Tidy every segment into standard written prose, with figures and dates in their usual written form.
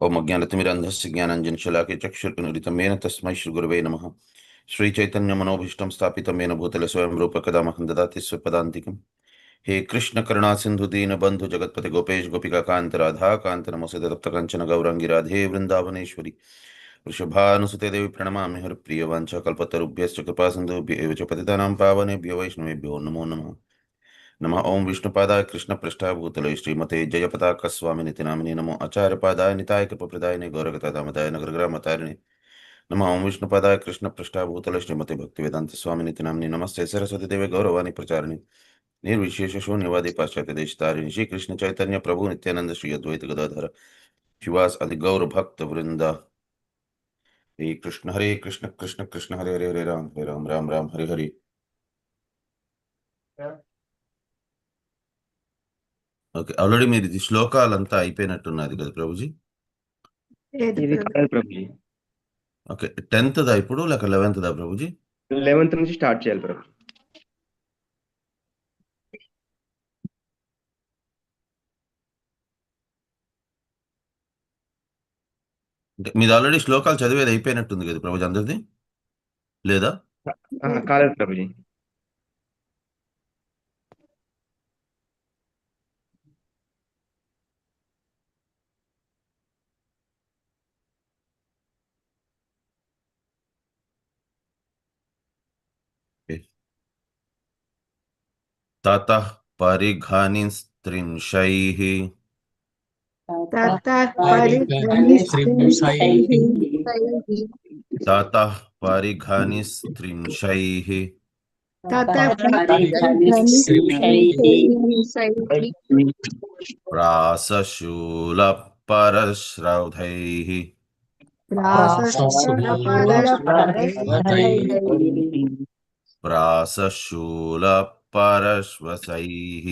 ओम अज्ञानतिमिरन्धस्य ज्ञानाञ्जनशलाकया चक्षुरुन्मिलितं येन तस्मै श्रीगुरवे नमः। श्रीचैतन्यमनोभीष्टं स्थापितं येन भूतले स्वयं रूप कदा मह्यं ददाति स्वपदान्तिकम्। हे कृष्ण करुणा सिन्धु दीन बंधु जगतपति गोपेश गोपिका कांत राधा कांत नमोऽस्तुते तप्त कंचन गौरांगी राधे वृंदावनेश्वरी वृषभानुसुते देवी प्रणमामि हरिप्रिय वाञ्छाकल्पतरुभ्यश्च कृपा सिन्धुभ्येव च पतितानां पावनेभ्यो वैष्णवेभ्यो नमो नमः। नमः ओं विष्णुपादाय कृष्णपृष्ठाय भूतले श्रीमते जयपताकस्वामिनिति नामिने नमो आचार्यपादाय निताय कृपप्रदायिने गौरगतादामदाय नगरग्रामतारिणे नमः ओं विष्णुपादाय कृष्णपृष्ठाय भूतले श्रीमते भक्तिवेदान्तस्वामिनिति नामिने नमस्ते सरस्वती देवे गौरवाणी प्रचारिणे निर्विशेष शून्यवादी पाश्चात्य देशतारिणी श्री कृष्ण चैतन्य प्रभु नित्यानंद श्री अद्वैत गदाधर शिवास आदि गौर भक्त वृंदा। हरे कृष्ण कृष्ण कृष्ण हरे हरे हरे राम राम राम हरे हरे। ఓకే, ఆల్రెడీ మీరు ఇది శ్లోకాలంతా అయిపోయినట్టున్నది కదా ప్రభుజీ? ఇది కాదు ప్రభుజీ. ఓకే, 10th దా ఇప్పుడు లేక 11th దా ప్రభుజీ? 11th నుంచి స్టార్ట్ చేయాలి ప్రభు. అంటే మీది ఆల్రెడీ శ్లోకాలు చదివేది అయిపోయినట్టుంది కదా ప్రభుజీ అందరిది, లేదా? కాలేదు ప్రభుజీ. తతః పరిఘానిస్త్రింశైః ततः परिघ्रनिस्त्रिंशैः తతః పరిఘానిస్త్రింశైః ततः परिघ्रनिस्त्रिंशैः प्रासशूलपरश्रौधैः प्रासशूलपरश्वसैः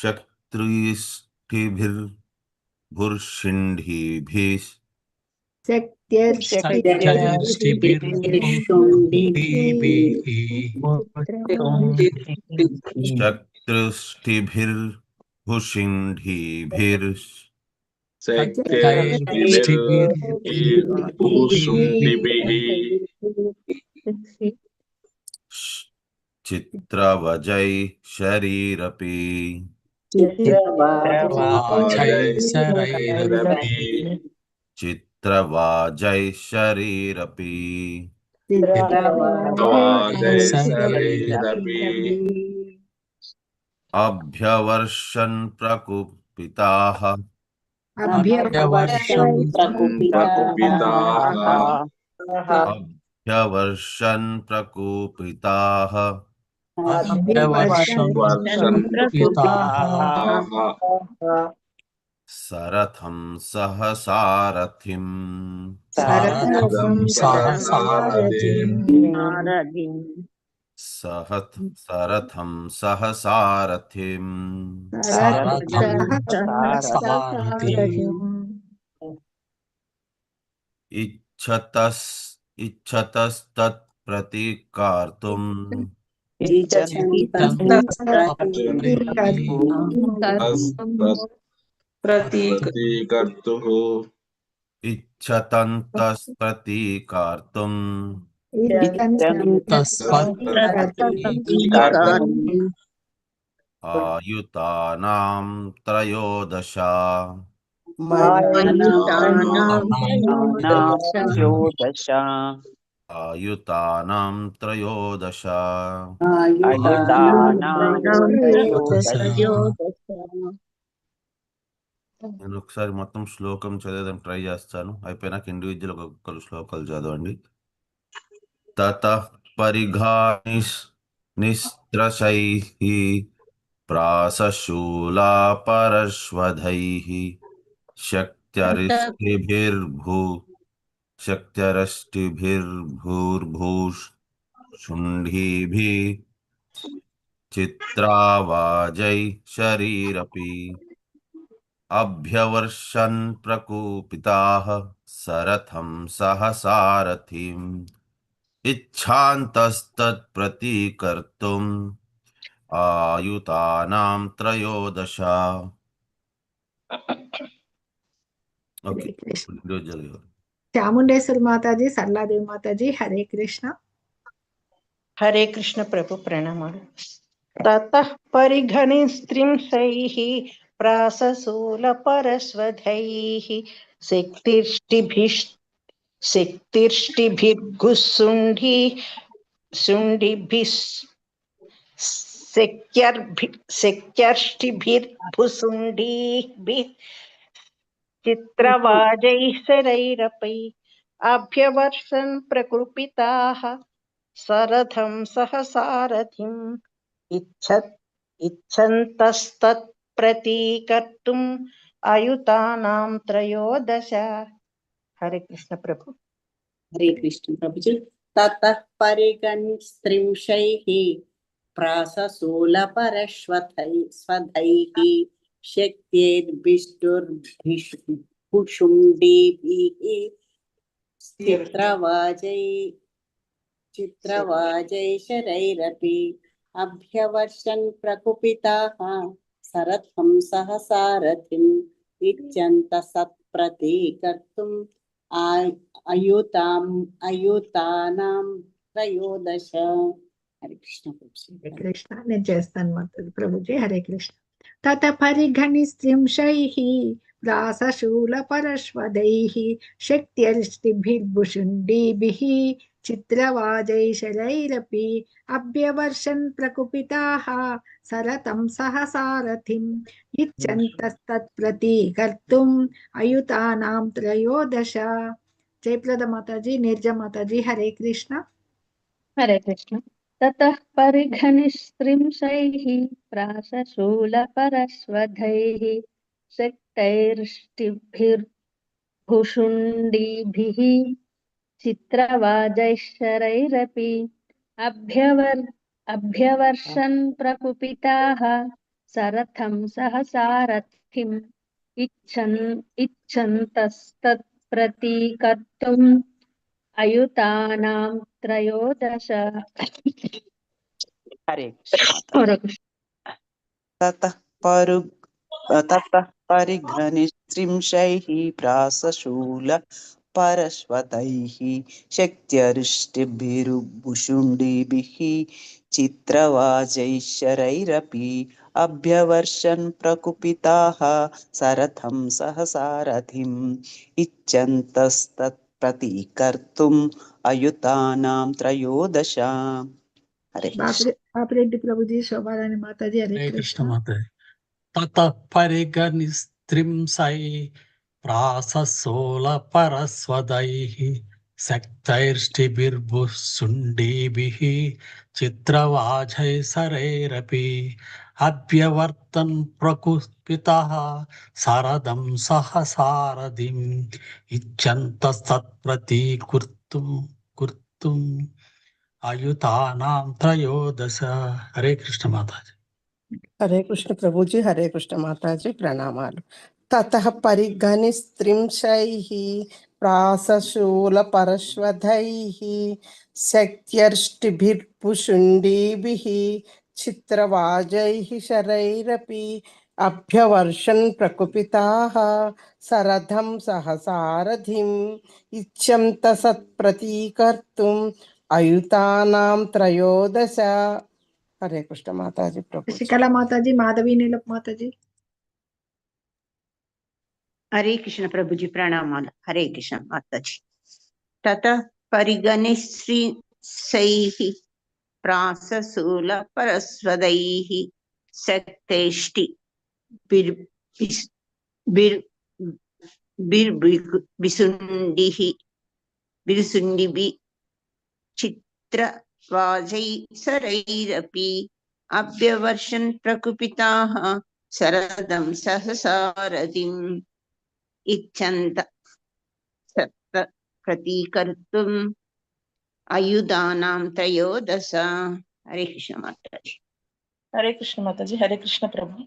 शक्तिभिर्भुर्षिण्डीभिः चित्रवजै शरीरपि चित्रवाजै शरीरपि अभ्यवर्षन् प्रकुपिताः अभ्यवर्षन् प्रकुपिताः सरथं सहसारथिं सरथं सहसारथिं इच्छतस्तत्प्रतीकार्तुं इच्छतन्तस्प्रतीकार्तुं आयुतानां त्रयोदश आयुतानां त्रयोदश। నేను ఒకసారి మొత్తం శ్లోకం చదవడానికి ట్రై చేస్తాను, అయిపోయినాక ఇండివిజువల్ ఒక్కొక్కరు శ్లోకాలు చదవండి. తతః పరిఘానిస్త్రశైః ప్రాసశూలాపరశ్వధైః शक्त्यरिष्टिभिर्भूर्भुवःशुण्डीभिः चित्रावाजै शरीरपि अभ्यवर्षन् प्रकुपिताः सरथं सहसारथिम् इच्छान्तस्तत्प्रतीकर्तुम् आयुतानां त्रयोदश. हरे ఓకే, कृष्ण ఇండివిజువల్ గా. चामुंडेश्वरी माताजी सरलादेवी माताजी हरे कृष्ण हरे कृष्ण प्रभु प्रणाम। ततः परिघनिस्त्रिंशैः प्रासशूलपरश्वधैः शक्तिर्ष्टिभिर्गुस्सुण्डी शुण्डिभिः शक्यर्ष्टिभिर्भुसुण्डीभिः चित्रवाजैः शरैरपि अभ्यवर्षन् प्रकुपिताः सरथं सहसारथिम् इच्छन्तस्तत्प्रतीकर्तुम् अयुतानां त्रयोदश। हरे कृष्ण प्रभु। हरे कृष्ण प्रभुजी। ततः परिगणस्त्रिंशैः प्रासशूलपरश्वधैः शक्त्यैर्भिष्टुर्भिषुण्डीभिः चित्रवाजैशरैरपि अभ्यवर्षन् प्रकुपिताः सरथं सहसारथिम् इच्छन्तः सत्प्रतीकर्तुम् अयुतानां त्रयोदश। हरे कृष्ण प्रभु। हरे कृष्ण నేను చేస్తాను మాతాజీ ప్రభుజీ హరే కృష్ణ తత పరిఘనిస్త్రింశైః ప్రాసశూలపరశ్వదైః శక్త్యర్ష్టిభిర్భుషుण्डीभिः చిత్రవాజైశరైరపి అభ్యవర్షन् ప్రకుపితాः సరతం సహసారథిम् ఇచ్చन्तస్తత్ప్రतीकर्तुम् అయుతానాం త్రయోదశ. జయప్రద మాతాజీ నిర్జ మాతాజీ హరే కృష్ణ हरे कृष्ण। ततः परिघनिस्त्रिंशैः प्रासशूलपरश्वधैः शक्तैर्ष्टिभिर्भुषुण्डीभिः चित्रवाजैश्चरैरपि अभ्यवर्षन् प्रकुपिताः सरथं सहसारथिम् इच्छन्तस्तत्प्रतीकर्तुम् अयुतानां त्रयोदश। हरे कृष्ण। हरे कृष्ण। ततः परिघनिस्त्रिंशैः प्रासशूलपरश्वतैः शक्त्यरिष्टिभिर्भुषुण्डीभिः चित्रवाजैश्चरैरपि अभ्यवर्षन् प्रकुपिताः सरथं सहसारथिम् इच्छन्तस्तत्प्रतीकर्तुम् अयुतानां त्रयोदश। हरे कृष्ण। బాపిరెడ్డి ప్రభుజీ శోభారాణి మాతాజీ హరే हरे కృష్ణ कृष्ण माते। ततः परिगनिस्त्रिंशैः प्रासशूलपरश्वदैः शक्तैर्ष्टिभिर्भुषुण्डीभिः चित्रवाजैशरैरपि अभ्यवर्तन् प्रकुपितः सरदं सहसारथिम् इच्छन्तस्तत्प्रतीकर्तुम् अयुतानां त्रयोदश। हरे कृष्ण माताजी। हरे कृष्ण प्रभु जी। हरे कृष्ण माता जी प्रणामालु। ततः परिघनिस्त्रिंशैः प्रासशूलपरश्वधैः शक्त्यर्ष्टिभिर्भुषुण्डीभिः चित्रवाजैः शरैरपि अभ्यवर्षन् प्रकुपिताः सरथं सहसारथिम् इच्छन्तः सत्प्रतीकर्तुम् अयुतानां त्रयोदश। हरे कृष्ण माता जी प्रभु जी। శశికళ మాతాజీ మాధవి నీలప్ మాతాజీ हरे कृष्ण प्रभु जी प्रणाम। हरे कृष्ण माता जी। ततः परिगणिस्त्रिंशैः प्रासशूलपरश्वदैः शक्तैर्ष्टिभिर्भुषुण्डीभिः चित्रवाजैशरैरपि अभ्यवर्षन् प्रकुपिताः शरदं सहसारथिम् इच्छन्तः प्रतीकर्तुम् अयुधानां त्रयोदश। हरे कृष्ण माता जी। हरे कृष्ण माता जी। हरे कृष्ण प्रभु।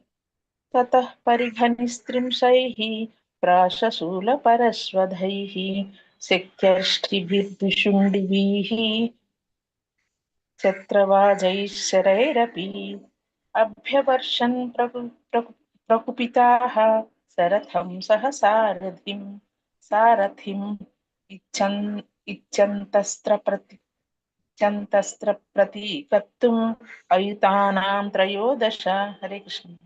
ततः परिघनिस्त्रिंशैः प्राशशूलपरश्वधैः शक्त्यर्ष्टिभिर्भुषुण्डीभिः छत्रवाजैः शरैरपि अभ्यवर्षन् प्रकुपिताः सरथं सह सारथिम् इच्छन्तस्त्र प्रतीकर्तुम् अयुतानां त्रयोदश। हरे कृष्ण।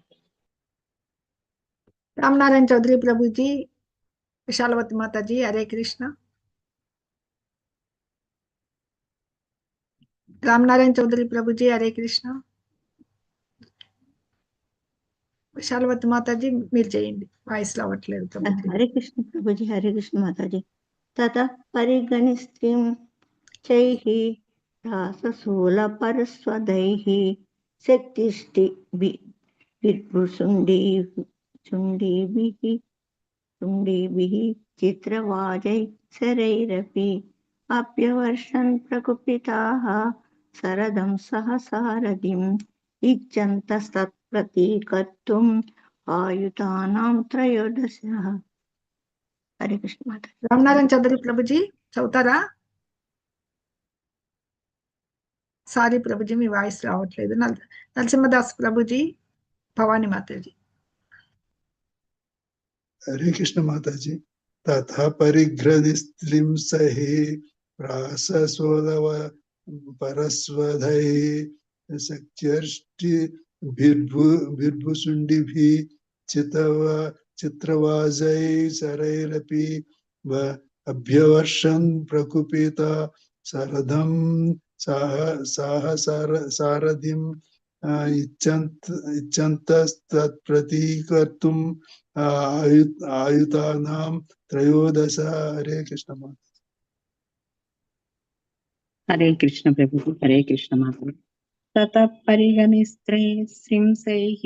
रामनारायण चौधरी प्रभु जी, विशालवती माता जी, हरे कृष्ण। रामनारायण चौधरी प्रभु जी, हरे कृष्ण। విశాలవతి మాతాజీ మీరు చేయండి, వాయిస్ రావట్లేదు ప్రభుజీ. హరే కృష్ణ ప్రభుజీ, హరే కృష్ణ మాతాజీ. తతః పరిగణిస్త్రీం చైః రాసశూల పరస్వదైః శక్తిష్టి చుండీభిః చిత్రవాజై శరైరపి అభ్యవర్షన్ ప్రకుపితాః శరదం సహ సారథిం ఇచ్చन्तస్తత్ప్రतीकर्तुम् ఆయుతానాం త్రయోదశ. హరే కృష్ణ మాత. రామనారాయణ చౌదరి ప్రభుజీ చదువుతారా? సారీ ప్రభుజీ, మీ వాయిస్ రావట్లేదు. నరసింహదాస్ ప్రభుజీ, భవానీ మాతాజీ. हरे कृष्ण माता जी. तथा परिघ्रनिस्त्रीं सहे प्राससोलव परस्वधैः शक्त्यर्ष्टिभिर्भुशुण्डिभिः चित्रवाजैः शरैरपि अभ्यवर्षन् प्रकुपिता सरथं सह सारथिम् इच्छन्तस्तत्प्रतीकर्तुम् आयुतानां त्रयोदश. हरे कृष्ण माता. हरे कृष्ण प्रभु, हरे कृष्ण माता. ततः परिगणिस्त्रींसैः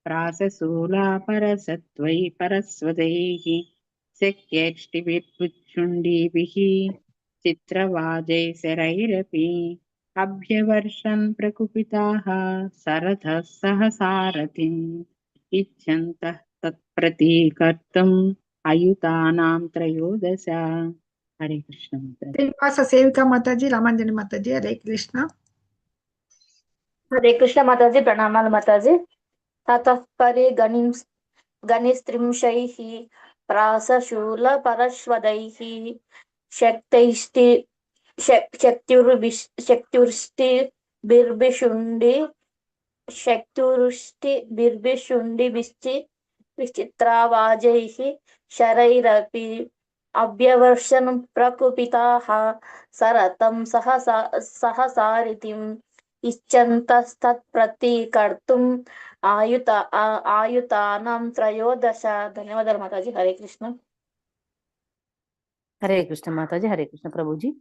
प्रासशूला परसत्वैः परस्वदैः शक्त्यैष्टिभिर्भुशुण्डीभिः चित्रवाजैः शरैरपि अभ्यवर्षन् प्रकुपिताः सरथः सह सारथिम् इच्छन्तः तत्प्रतीकर्तुम् अयुतानां त्रयोदश. हरे कृष्ण माता. శ్రీనివాస సేవిక మాతాజీ, రామాంజని మాతాజీ, హరే కృష్ణ. हरे कृष्ण माताजी, प्रणामाలు माताजी. ततः परिगणिस्त्रिंशैः प्रासशूलपरश्वदैः शक्तिर्विशुण्डिभिश्चित्रावाजैः शरैरपि अभ्यवर्षन् प्रकुपिताः सरथं सह सारथिम् इच्छन्तस्तत्प्रतीकर्तुम् आयुतानां त्रयोदश. ధన్యవాదాలు మాతాజీ. హరే కృష్ణ. हरे कृष्ण माताजी, हरे कृष्ण प्रभुजी.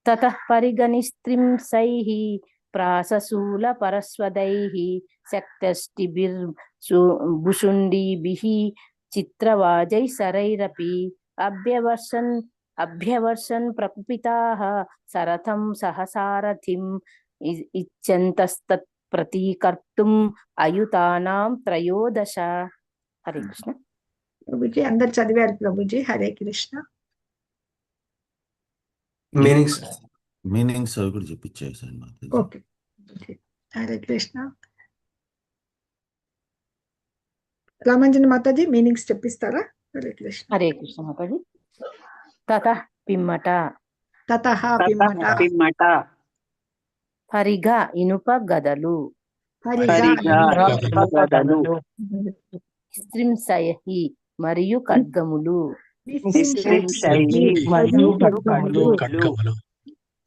ततः परिगणिस्त्रिंसैः प्रासशूल परस्वदैः शक्त्यष्टिभिर्भुशुण्डीभिः चित्रवाजैः शरैरपि अभ्यवर्षन् प्रकुपिताः सरथं सह सारथिम् इच्छन्तस्तत्प्रतीकर्तुम् अयुतानां त्रयोदश. हरे कृष्ण. ప్రభుజీ అందరు చదివారు ప్రభుజీ, హరే కృష్ణ. మీనింగ్స్ అవి కూడా చెప్పించేసాను మాతాజీ. ఓకే, హరే కృష్ణ. రామాంజని మాతాజీ మీనింగ్స్ చెప్పిస్తారా? హరే కృష్ణ. హరే కృష్ణ మాతాజీ. తతః పిమ్మట, తతః పిమ్మట, పరిగా ఇనుప గదలు, స్త్రింశయః మరియు ఖడ్గములు,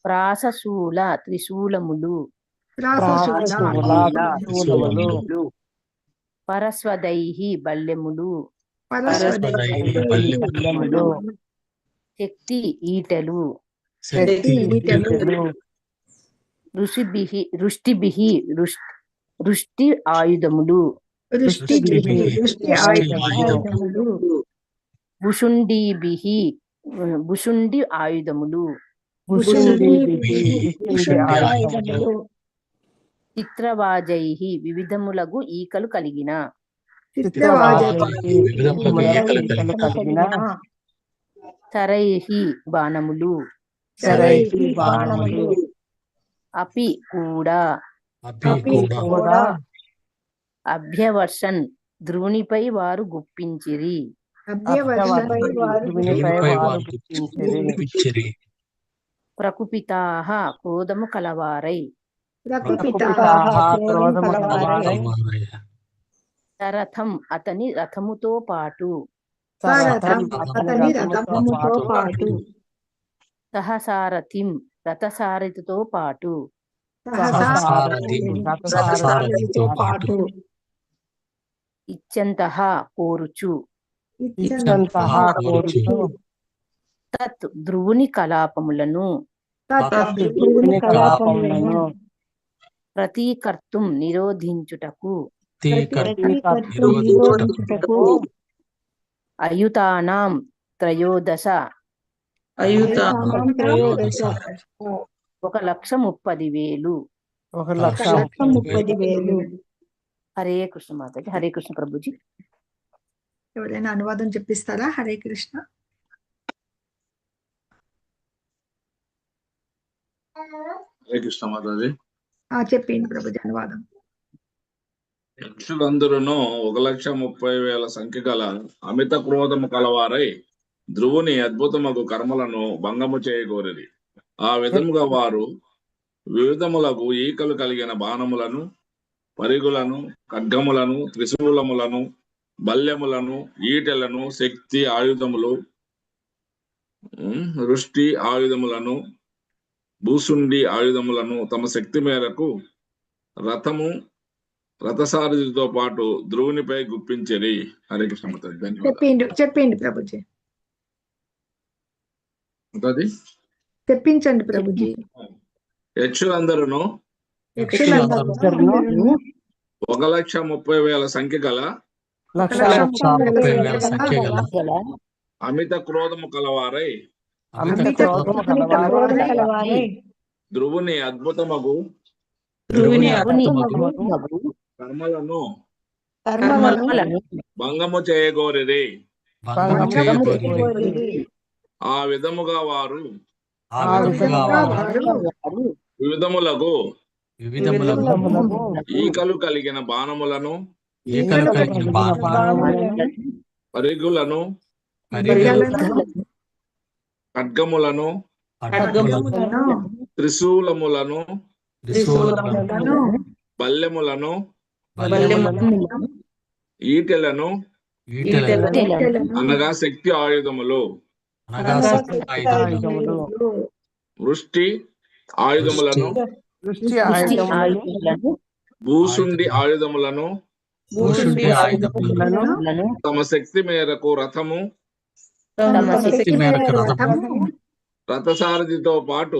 ప్రాసశూల త్రిశూలములు, పరస్వదైః బల్లెములు, శక్తి ఈటెలు, వృష్టి ఆయుధములు, భుషుండి ఆయుధములు, చిత్రవాజైః వివిధములగు ఈకలు కలిగిన, శరైః బాణములు, అపి కూడా అపి అపి కూడా కూడా అభ్యవర్షన్ ధ్రువునిపై వారు గుప్పించిరి. అభ్యవర్షన్పై వారు ధ్రువునిపై వారు గుప్పించిరి. ప్రకుపితాః క్రోధము కలవారై. ప్రకుపితాః క్రోధము కలవారై. సరథం అతని రథముతో పాటు. సారథం అతని రథముతో పాటు. సహసారథిం రథసారథితో పాటు. రథసారథితో పాటు. ఇచ్చంతః కోరుచు. ఇచ్చంతః కోరుచు. తత్ ధ్రువుని కలాపములను. ధ్రువుని కలాపములను ప్రతీకర్తుం నిరోధించుటకు. నిరోధించుటకు. అయుతానాం త్రయోదశ. 1,30,000. 1,30,000. హరే కృష్ణ మాతాజీ. హరే కృష్ణ ప్రభుజీ. ఎవరైనా అనువాదం చెప్పిస్తారా? హరే కృష్ణ. హరే కృష్ణ మాతాజీ. చెప్పింది ప్రభుజీ అనువాదం. యక్షులందరూ 1,30,000 సంఖ్య గల అమిత క్రోధము కలవారై ధ్రువుని అద్భుతమగు కర్మలను భంగము చేయగోరిరి. ఆ విధముగా వారు వివిధములకు ఈకలు కలిగిన బాణములను, పరిగులను, ఖడ్గములను, త్రిశూలములను, బల్యములను, ఈటెలను, శక్తి ఆయుధములు, వృష్టి ఆయుధములను, భూసుండి ఆయుధములను తమ శక్తి మేరకు రథసారథితో పాటు ధ్రువునిపై గుప్పించిరి. హరే కృష్ణ మాతాజీ. ధన్యవాదాలు. చెప్పిండి ప్రభుజీ. చెప్పించండి ప్రభుజీ. యక్షులందరూ 1,30,000 సంఖ్య గల అమిత క్రోధము కలవారై ధ్రువుని అద్భుతమగు కర్మలను భంగము చేయగోరిరి. ఆ విధముగా వారు వివిధములకు ఈకలు కలిగిన బాణములను, పరిగులను, ఖడ్గములను, త్రిశూలములను, బల్యములను, ఈటెలను అనగా శక్తి ఆయుధములు, వృష్టి ఆయుధములను, భూసుండి ఆయుధములను తమ శక్తి మేరకు రథసారథితో పాటు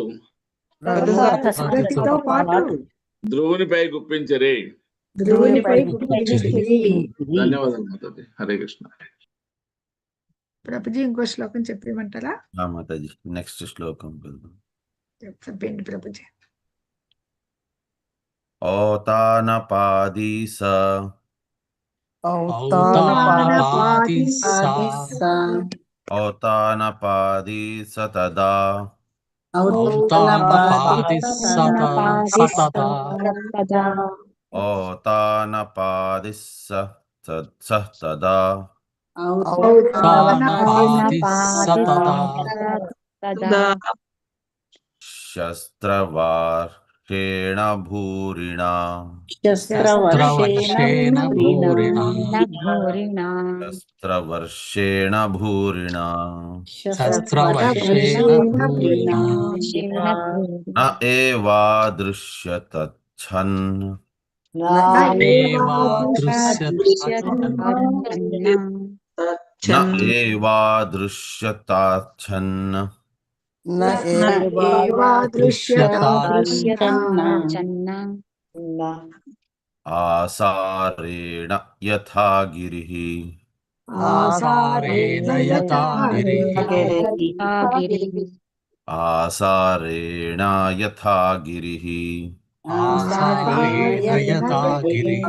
ధ్రువునిపై గుప్పించరి. ధన్యవాదాలు మాతాజీ. హరే కృష్ణ. ప్రభుజీ ఇంకో శ్లోకం చెప్పమంటారా? మాతాజీ నెక్స్ట్ శ్లోకం చెప్పండి ప్రభుజీ. ఔతానపాదీస తదా ఔతానపాదిస్స తదా శస్త్రవర్షేణ భూరిణా న ఏవాదృశ్యతచ్ఛన్ ఆసారేణ యథా గిరిః ఆసారేణ యథా గిరిః.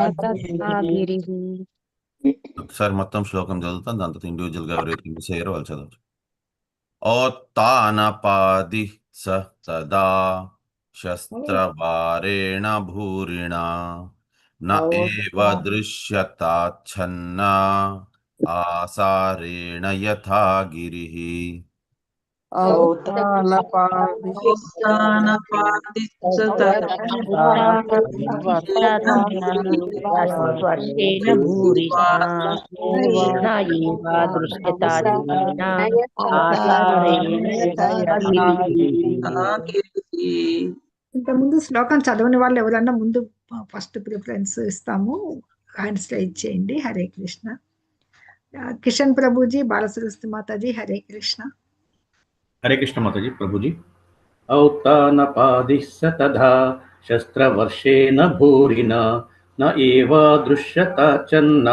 ఒకసారి మొత్తం శ్లోకం చదువుతాను, దాంతో ఇండివిజువల్ గా ఎవరైతే మిస్ అయ్యారో వాళ్ళు చదవచ్చు. ఓత్తానపాది స తదా शस्त्रवारेण भूरिणा न एव दृश्यताच्छन्ना आसारेण यथा गिरिः स्पर्शेन भूरिणा न एव दृश्यता छन्ना आसारेण यथा ఇంతకుముందు శ్లోకం చదవని వాళ్ళు ఎవరన్నా ముందు ఫస్ట్ ప్రిఫరెన్స్ ఇస్తాము, హ్యాండ్స్ రైజ్ చేయండి. హరే కృష్ణ. కిషన్ ప్రభుజీ, బాలసరస్వతి మాతాజీ, హరే కృష్ణ. हरे कृष्ण माता जी प्रभु जी। औत्तानपादिः स तथा शस्त्रवर्षेण भूरिना न एव दृश्यता चन्न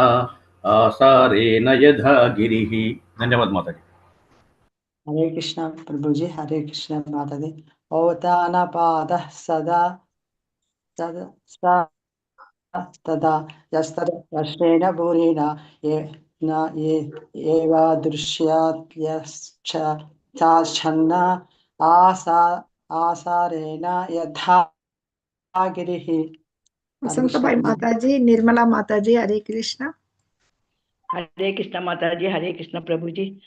आसारेण यथा गिरिः। धन्यवाद माता जी। हरे कृष्ण प्रभु जी। हरे कृष्ण माता जी। औतानपादः सदा तदा यस्त्रवर्षेण भूरिना न एव दृश्यत्याच्छन्न आसारेण यथा गिरिः। వసంతబాయి మాతాజీ, నిర్మలా మాతాజీ, హరే కృష్ణ. हरे कृष्ण माता जी। हरे कृष्ण प्रभु जी।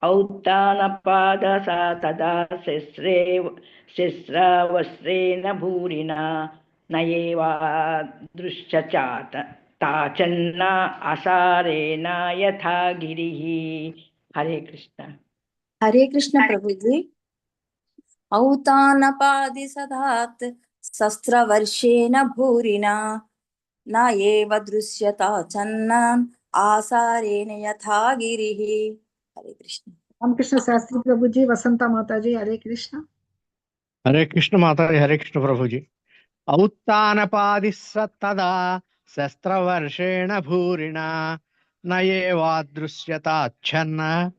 औत्तानपाद सा तदा शिश्रावस्त्रेण भूरिना न एव दृश्यचात ताचन्न आसारेण यथा गिरिः। हरे कृष्ण। हरे कृष्ण प्रभु जी। औतानपादि सदात् शस्त्रवर्षेण भूरिना न एव दृश्यता चन्न आसारेण यथा गिरिः। हरे कृष्ण। రామకృష్ణ శాస్త్రి ప్రభుజీ, వసంత మాతాజీ, హరే కృష్ణ. हरे कृष्ण माता जी। हरे कृष्ण प्रभु जी। औत्तानपादिः स तदा शस्त्रवर्षेण भूरिणा न एवादृश्यताच्छन्न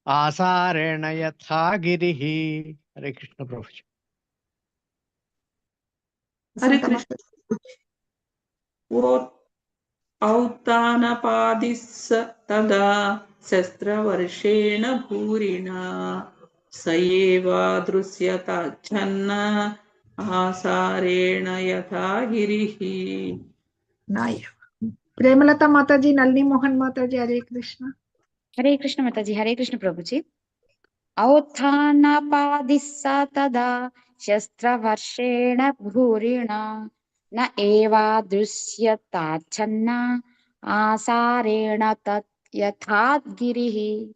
आसारेण यथा गिरिः। हरे कृष्ण प्रभु जी। हरे कृष्ण। औत्तानपादिस्स तदा शस्त्रवर्षेण भूरिणा स एव दृश्यताच्छन्न आसारेण यथा गिरिः। ప్రేమలత మాతాజీ, నళిని మోహన్ మాతాజీ, హరే కృష్ణ. हरे कृष्ण माता जी। हरे कृष्ण प्रभु जी। औत्थानपादिस्स तदा शस्त्रवर्षेण भूरिणा न एव दृश्यताच्छन्न आसारेण तत् यथा गिरिः।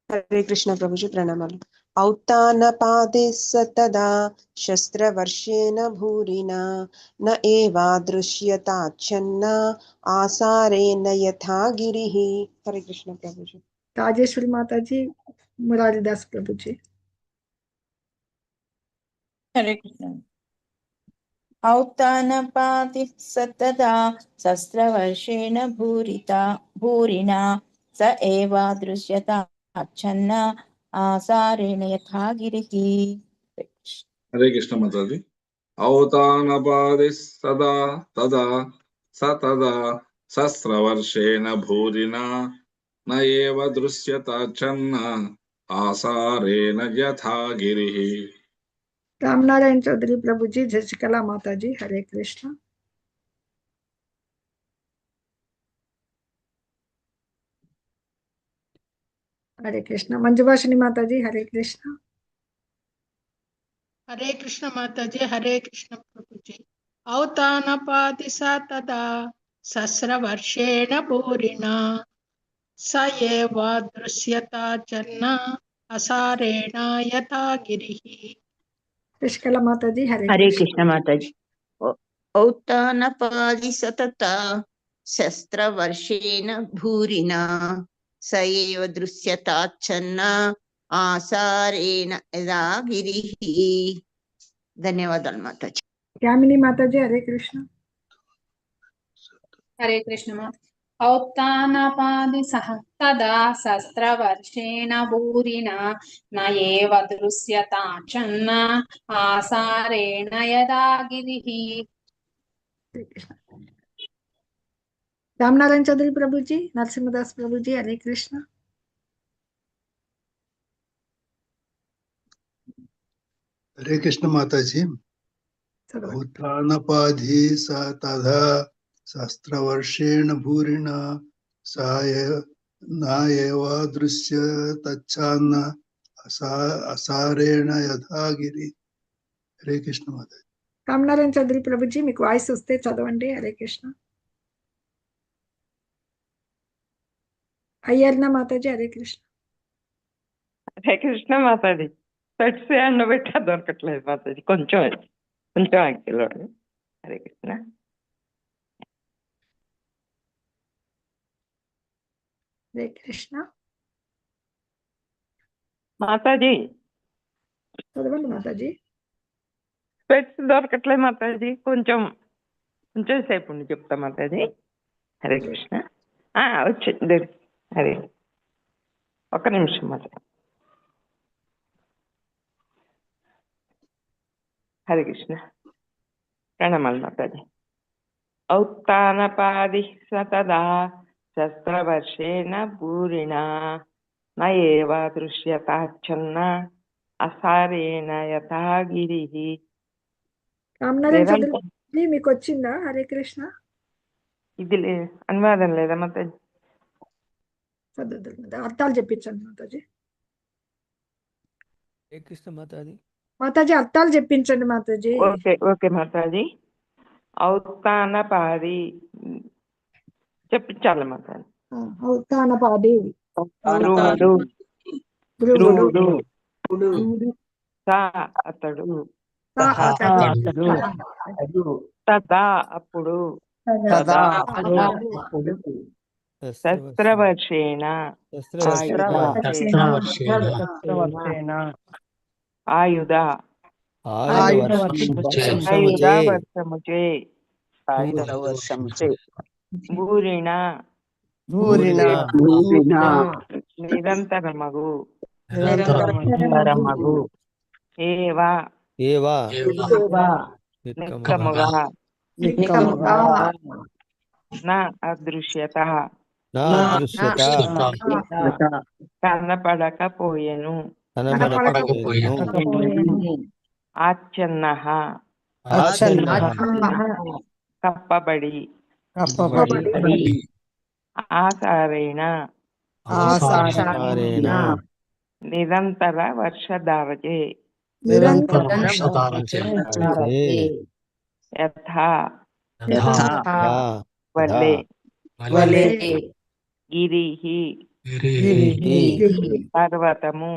हरे कृष्ण प्रभु जी। प्रणामालु। औत्तानपादे स तदा शस्त्रवर्षेण भूरिना न एवादृश्यताच्छन्न आसारेण यथा गिरिः। हरे कृष्ण प्रभु जी। రాజేశ్వరి మాతాజీ, మురారిదాస్ ప్రభుజీ. हरे कृष्ण। औत्तानपादिः स तदा शस्त्रवर्षेण भूरिना स एव दृश्यताच्छन्न आसारेण यथा गिरिः। हरे कृष्ण माता जी। औतानपादिः सदा तदा तदा सहस्रवर्षेण भूरिना न एव दृश्यताच्छन्न आसारेण यथा गिरिः। రామనారాయణ చౌదరి ప్రభుజీ, జజికళా మాతాజీ, హరే కృష్ణ. హరే కృష్ణ. మంజుభాషిణి మాతాజీ, హరే కృష్ణ. हरे कृष्ण माता जी। हरे कृष्ण प्रभु जी। औतानपादि स तदा सहस्रवर्षेण भूरिणा स एव दृश्यता चन्न असारेण यथा गिरिः। శశికళ మాతాజీ, హరే हरे కృష్ణ. कृष्ण माता जी। औत्तानपादि सतता शस्त्रवर्षेण भूरिना स एव दृश्यताच्छन्न आसारेण यथा गिरिः। धन्यवादाలు माता जी। యామిని మాతాజీ, హరే కృష్ణ. हरे कृष्ण माता। औत्तानपादिसः तदा शस्त्रवर्षेण भूरिना न एव दृश्यताच्छन्न आसारेण यथा गिरिः। రామనారాయణ చౌదరి ప్రభుజీ, నరసింహదాస్ ప్రభుజీ, హరే కృష్ణ. हरे कृष्ण माता जी। చదవండి. उत्थानपाधि सा तथा सहस्रवर्षेण भूरिणा साय नायवादृश्य तच्छान्न असारेण यथा गिरि। हरे कृष्ण माता जी। రామనారాయణ చౌదరి ప్రభుజీ మీకు వాయిస్ వస్తే చదవండి. హరే కృష్ణ. అయ్యర్న మాతాజీ హరే కృష్ణ. హరే కృష్ణ మాతాజీ. స్పెట్స్ ఎండబెట్టా దొరకట్లేదు మాతాజీ. కొంచెం యాక్టివ్లో. హరే కృష్ణ. హరే కృష్ణ. మాతాజీ చదవండి మాతాజీ. స్పెట్స్ దొరకట్లేదు మాతాజీ. కొంచెం సేపు ఉండి చెప్తా మాతాజీ. హరే కృష్ణ. వచ్చింది. హరే ఒక్క నిమిషం మాతాజీ. హరే కృష్ణ. ప్రణామాలు మాతాజీ. ఔత్తానపాది సతదా శస్త్రవర్షేణ భూరిణా న ఏవ దృశ్యతాచ్ఛన్న అసారేణ యథా గిరిః. రామనారాయణ చౌదరి మీకు వచ్చిందా? హరే కృష్ణ. ఇది అనువాదం లేదా మాతాజీ? చదువు అర్థాలు చెప్పించండి మాతాజీ. హరే కృష్ణ మాతాజీ. మాతాజీ అర్థాలు చెప్పించండి మాతాజీ. ఓకే మాతాజీ. ఔత్తానపాది చెప్పించాలి మాతాజీ. ఔత్తానపాది ధ్రువుడు అతడు తదా అప్పుడు శస్త్రవర్షేణ ఆయుధ వర్షముచే భూరిణ నిరంతరమగు ఏవా నిక్కముగా నా అదృశ్యత కనపడకపోయెను. ఆచ్ఛన్నః కప్పబడి ఆసారేణ నిరంతర వర్షధారచే యథా వలే గిరిః పర్వతము.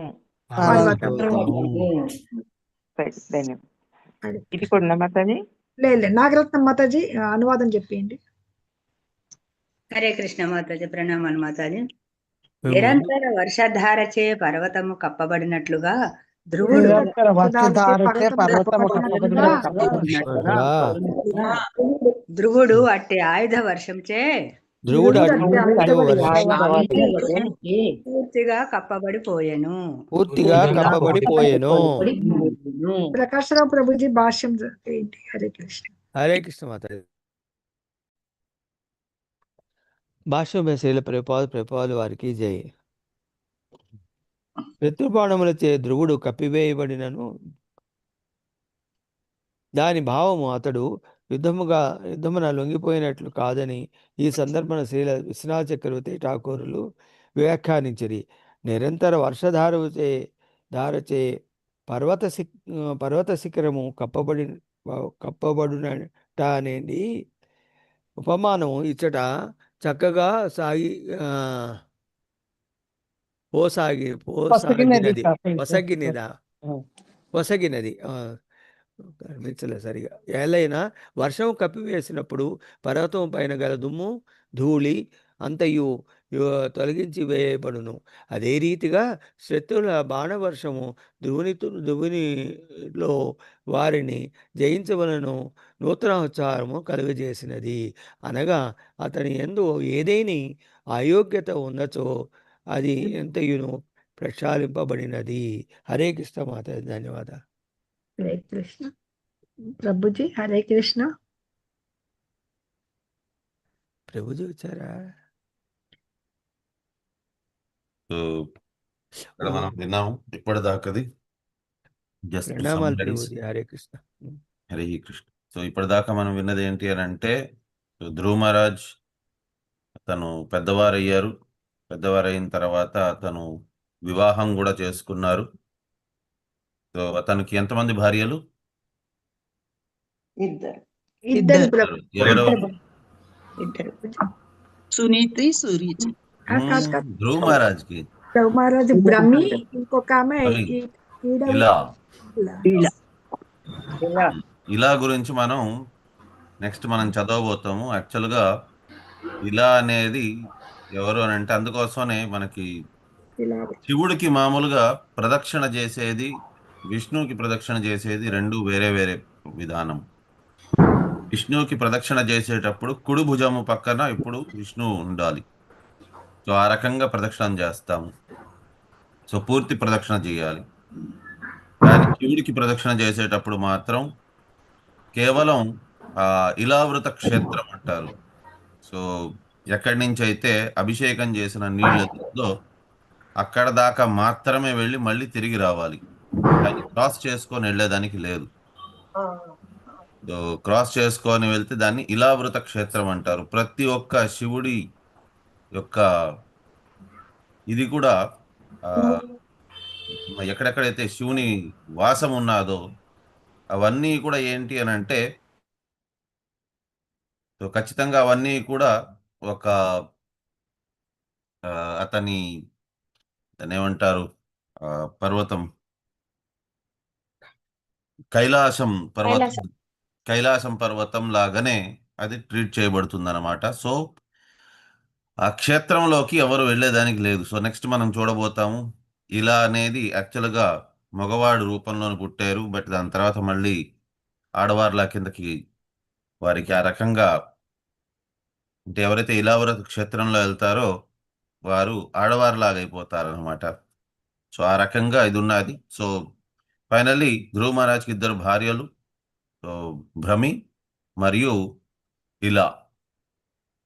ఇది కూడా మాతాజీ. లేదు నాగరత్నం మాతాజీ అనువాదం చెప్పేయండి. హరే కృష్ణ మాతాజీ. ప్రణామాలు మాతాజీ. నిరంతర వర్షధారచే పర్వతము కప్పబడినట్లుగా ధ్రువుడు అట్టి ఆయుధ వర్షంచే పూర్తిగా కప్పబడిపోయెను. ప్రకాశరావు ప్రభుజీ భాష్యం ఏంటి? హరే కృష్ణ. హరే కృష్ణ మాతాజీ. భాష్యం శ్రీల ప్రభుపాదుల వారికి జై. శత్రుబాణములచే ధ్రువుడు కప్పివేయబడినను దాని భావము అతడు యుద్ధమున లొంగిపోయినట్లు కాదని ఈ సందర్భన శ్రీల విశ్వనాథ చక్రవర్తి ఠాకూరులు వ్యాఖ్యానించిరి. నిరంతర ధారచే పర్వత శిఖరము కప్పబడునటనేది ఉపమానము ఇచ్చట చక్కగా పొసగినది గమనించలే సరిగా. ఏలైనా వర్షం కప్పివేసినప్పుడు పర్వతం పైన గల దుమ్ము ధూళి అంతయు తొలగించి వేయబడును. అదే రీతిగా శత్రువుల బాణవర్షము ధువునిలో వారిని జయించవలను నూతనోత్సాహము కలుగజేసినది. అనగా అతని యందు ఏదైనా అయోగ్యత ఉన్నచో అది ఎంతయును ప్రక్షాళింపబడినది. హరే కృష్ణ మాత. ధన్యవాదాలు. హరే కృష్ణ ప్రభుజీ. హరే కృష్ణ. ప్రభుజీ వచ్చారా? మనం విన్నాము ఇప్పటిదాకాది. జస్ట్ ప్రణామాలు సమ్మరైజ్. ప్రభుజీ. హరే కృష్ణ. హరే కృష్ణ. సో ఇప్పటిదాకా మనం విన్నది ఏంటి అని అంటే, ధ్రువ మహారాజ్ తను పెద్దవారయ్యారు. పెద్దవారైన తర్వాత తను వివాహం కూడా చేసుకున్నారు. సో అతనికి ఎంతమంది భార్యలు? ఇద్దరు ఇద్దరు ప్రభు. ఎవరెవరు? ఇద్దరు సునీతి సూర్యజీ. ధ్రువ మహారాజ్కి ధ్రువ మహారాజు బ్రహ్మి, ఇంకొక ఆమె బ్రహ్మి. ఇలా ఇలా గురించి మనం నెక్స్ట్ మనం చదవబోతాము. యాక్చువల్గా ఇలా అనేది ఎవరు అని అంటే, అందుకోసమే మనకి శివుడికి మామూలుగా ప్రదక్షిణ చేసేది, విష్ణువుకి ప్రదక్షిణ చేసేది రెండు వేరే వేరే విధానం. విష్ణువుకి ప్రదక్షిణ చేసేటప్పుడు కుడి భుజము పక్కన ఇప్పుడు విష్ణువు ఉండాలి. సో ఆ రకంగా ప్రదక్షిణం చేస్తాము. సో పూర్తి ప్రదక్షిణ చేయాలి. కానీ శివుడికి ప్రదక్షిణ చేసేటప్పుడు మాత్రం కేవలం ఇలావృత క్షేత్రం అంటారు. సో ఎక్కడి నుంచి అయితే అభిషేకం చేసిన నీళ్ళతో అక్కడ దాకా మాత్రమే వెళ్ళి మళ్ళీ తిరిగి రావాలి. అది క్రాస్ చేసుకొని వెళ్ళేదానికి లేదు. సో క్రాస్ చేసుకొని వెళ్తే దాన్ని ఇలావృత క్షేత్రం అంటారు. ప్రతి ఒక్క శివుడి యొక్క ఇది కూడా ఎక్కడెక్కడైతే శివుని వాసం ఉన్నాదో అవన్నీ కూడా ఏంటి అని అంటే, సో ఖచ్చితంగా అవన్నీ కూడా ఒక అతని దాన్ని ఏమంటారు, పర్వతం కైలాసం పర్వతం లాగానే అది ట్రీట్ చేయబడుతుంది అన్నమాట. సో ఆ క్షేత్రంలోకి ఎవరు వెళ్ళేదానికి లేదు. సో నెక్స్ట్ మనం చూడబోతాము. ఇలా అనేది యాక్చువల్గా మగవాడు రూపంలోనే పుట్టారు. బట్ దాని తర్వాత మళ్ళీ ఆడవారిలా కిందకి వారికి ఆ రకంగా అంటే ఎవరైతే ఇలావృత క్షేత్రంలో వెళ్తారో వారు ఆడవారిలాగా అయిపోతారు అనమాట. సో ఆ రకంగా ఇది ఉన్నది. సో ఫైనల్లీ ధ్రువ మహారాజ్కి ఇద్దరు భార్యలు, సో భ్రమి మరియు ఇలా.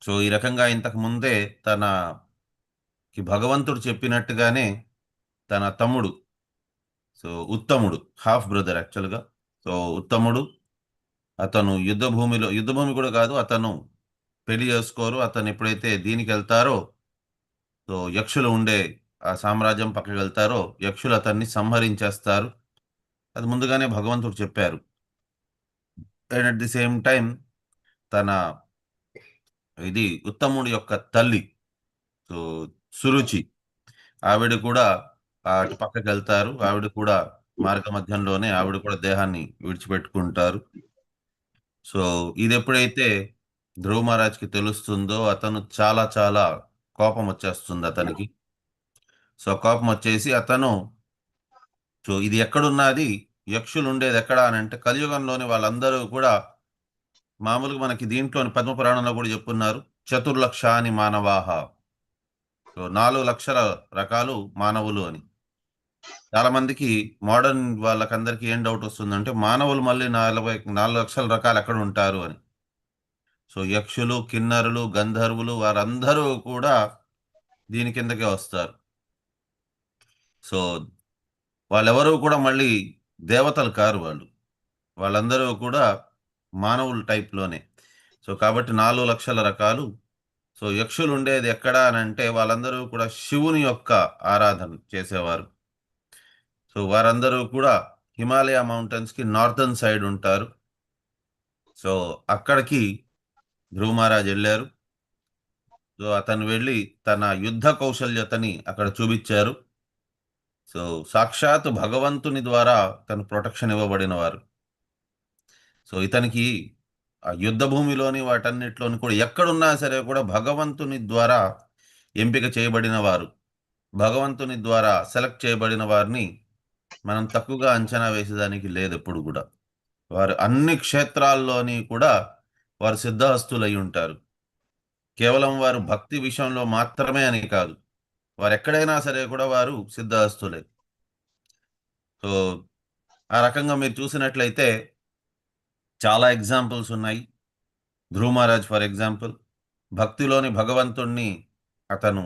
సో ఈ రకంగా ఇంతకు ముందే తనకి భగవంతుడు చెప్పినట్టుగానే తన తమ్ముడు, సో ఉత్తముడు, హాఫ్ బ్రదర్ యాక్చువల్గా, సో ఉత్తముడు అతను యుద్ధభూమి కూడా కాదు, అతను పెళ్లి చేసుకోరు. అతను ఎప్పుడైతే దీనికి వెళ్తారో, సో యక్షులు ఉండే ఆ సామ్రాజ్యం పక్కకి వెళ్తారో యక్షులు అతన్ని సంహరించేస్తారు. అది ముందుగానే భగవంతుడు చెప్పారు. And at the same time తన ఇది ఉత్తముడి యొక్క తల్లి, సో సురుచి, ఆవిడ కూడా అటు పక్కకి వెళ్తారు. ఆవిడ కూడా మార్గ మధ్యంలోనే ఆవిడ కూడా దేహాన్ని విడిచిపెట్టుకుంటారు. సో ఇది ఎప్పుడైతే ధ్రువ మహారాజ్కి తెలుస్తుందో అతను చాలా చాలా కోపం వచ్చేస్తుంది అతనికి. సో కోపం వచ్చేసి అతను, సో ఇది ఎక్కడున్నది, యక్షులు ఉండేది ఎక్కడ అని అంటే కలియుగంలోని వాళ్ళందరూ కూడా మామూలుగా మనకి దీంట్లోని పద్మపురాణంలో కూడా చెప్పున్నారు, 4,00,000 మానవాహ. సో 4 లక్షల రకాలు మానవులు అని. చాలా మందికి మోడర్న్ వాళ్ళకందరికీ ఏం డౌట్ వస్తుందంటే మానవులు మళ్ళీ 4 లక్షల రకాలు ఎక్కడ ఉంటారు అని. సో యక్షులు, కిన్నరులు, గంధర్వులు వారందరూ కూడా దీని కిందకే వస్తారు. సో వాళ్ళెవరూ కూడా మళ్ళీ దేవతలు కారు, వాళ్ళందరూ కూడా మానవుల టైప్లోనే. సో కాబట్టి 4 లక్షల రకాలు. సో యక్షులు ఉండేది ఎక్కడ అని అంటే వాళ్ళందరూ కూడా శివుని యొక్క ఆరాధన చేసేవారు. సో వారందరూ కూడా హిమాలయ మౌంటైన్స్కి నార్థన్ సైడ్ ఉంటారు. సో అక్కడికి ధ్రువ మహారాజ్ వెళ్ళారు. సో అతను వెళ్ళి తన యుద్ధ కౌశల్యతని అక్కడ చూపించారు. సో సాక్షాత్ భగవంతుని ద్వారా తను ప్రొటెక్షన్ ఇవ్వబడిన వారు. సో ఇతనికి ఆ యుద్ధ భూమిలోని వాటన్నిటిలోని కూడా ఎక్కడున్నా సరే కూడా భగవంతుని ద్వారా ఎంపిక చేయబడిన వారు, భగవంతుని ద్వారా సెలెక్ట్ చేయబడిన వారిని మనం తక్కువగా అంచనా వేసేదానికి లేదు ఎప్పుడు కూడా. వారు అన్ని క్షేత్రాల్లోని కూడా వారు సిద్ధహస్తులై ఉంటారు. కేవలం వారు భక్తి విషయంలో మాత్రమే అని కాదు, వారు ఎక్కడైనా సరే కూడా వారు సిద్ధహస్తులే. సో ఆ రకంగా మీరు చూసినట్లయితే చాలా ఎగ్జాంపుల్స్ ఉన్నాయి. ధ్రువ మహారాజ్ ఫర్ ఎగ్జాంపుల్ భక్తిలోని భగవంతుణ్ణి అతను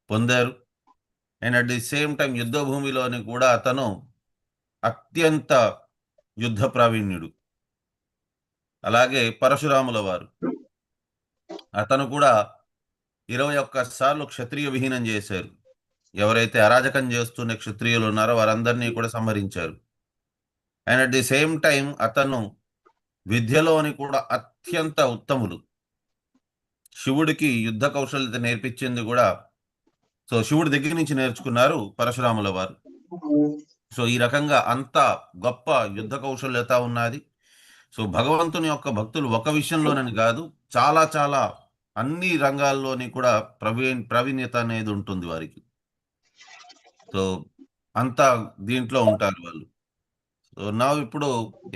పొందారు. And at the same time యుద్ధ భూమిలోని కూడా అతను అత్యంత యుద్ధ ప్రావీణ్యుడు. అలాగే పరశురాముల వారు, అతను కూడా 21 సార్లు క్షత్రియ విహీనం చేశారు. ఎవరైతే అరాజకం చేస్తున్న క్షత్రియులు ఉన్నారో వారందరినీ కూడా సంహరించారు. And at the same time అతను విద్యలోని కూడా అత్యంత ఉత్తములు. శివుడికి యుద్ధ కౌశల్యత నేర్పించింది కూడా సో శివుడి దగ్గర నుంచి నేర్చుకున్నారు పరశురాముల వారు. సో ఈ రకంగా అంత గొప్ప యుద్ధ కౌశల్యత ఉన్నది. సో భగవంతుని యొక్క భక్తులు ఒక విషయంలోనని కాదు, చాలా చాలా అన్ని రంగాల్లోని కూడా ప్రావీణ్యత అనేది ఉంటుంది వారికి. సో అంతా దీంట్లో ఉంటారు వాళ్ళు. సో నా ఇప్పుడు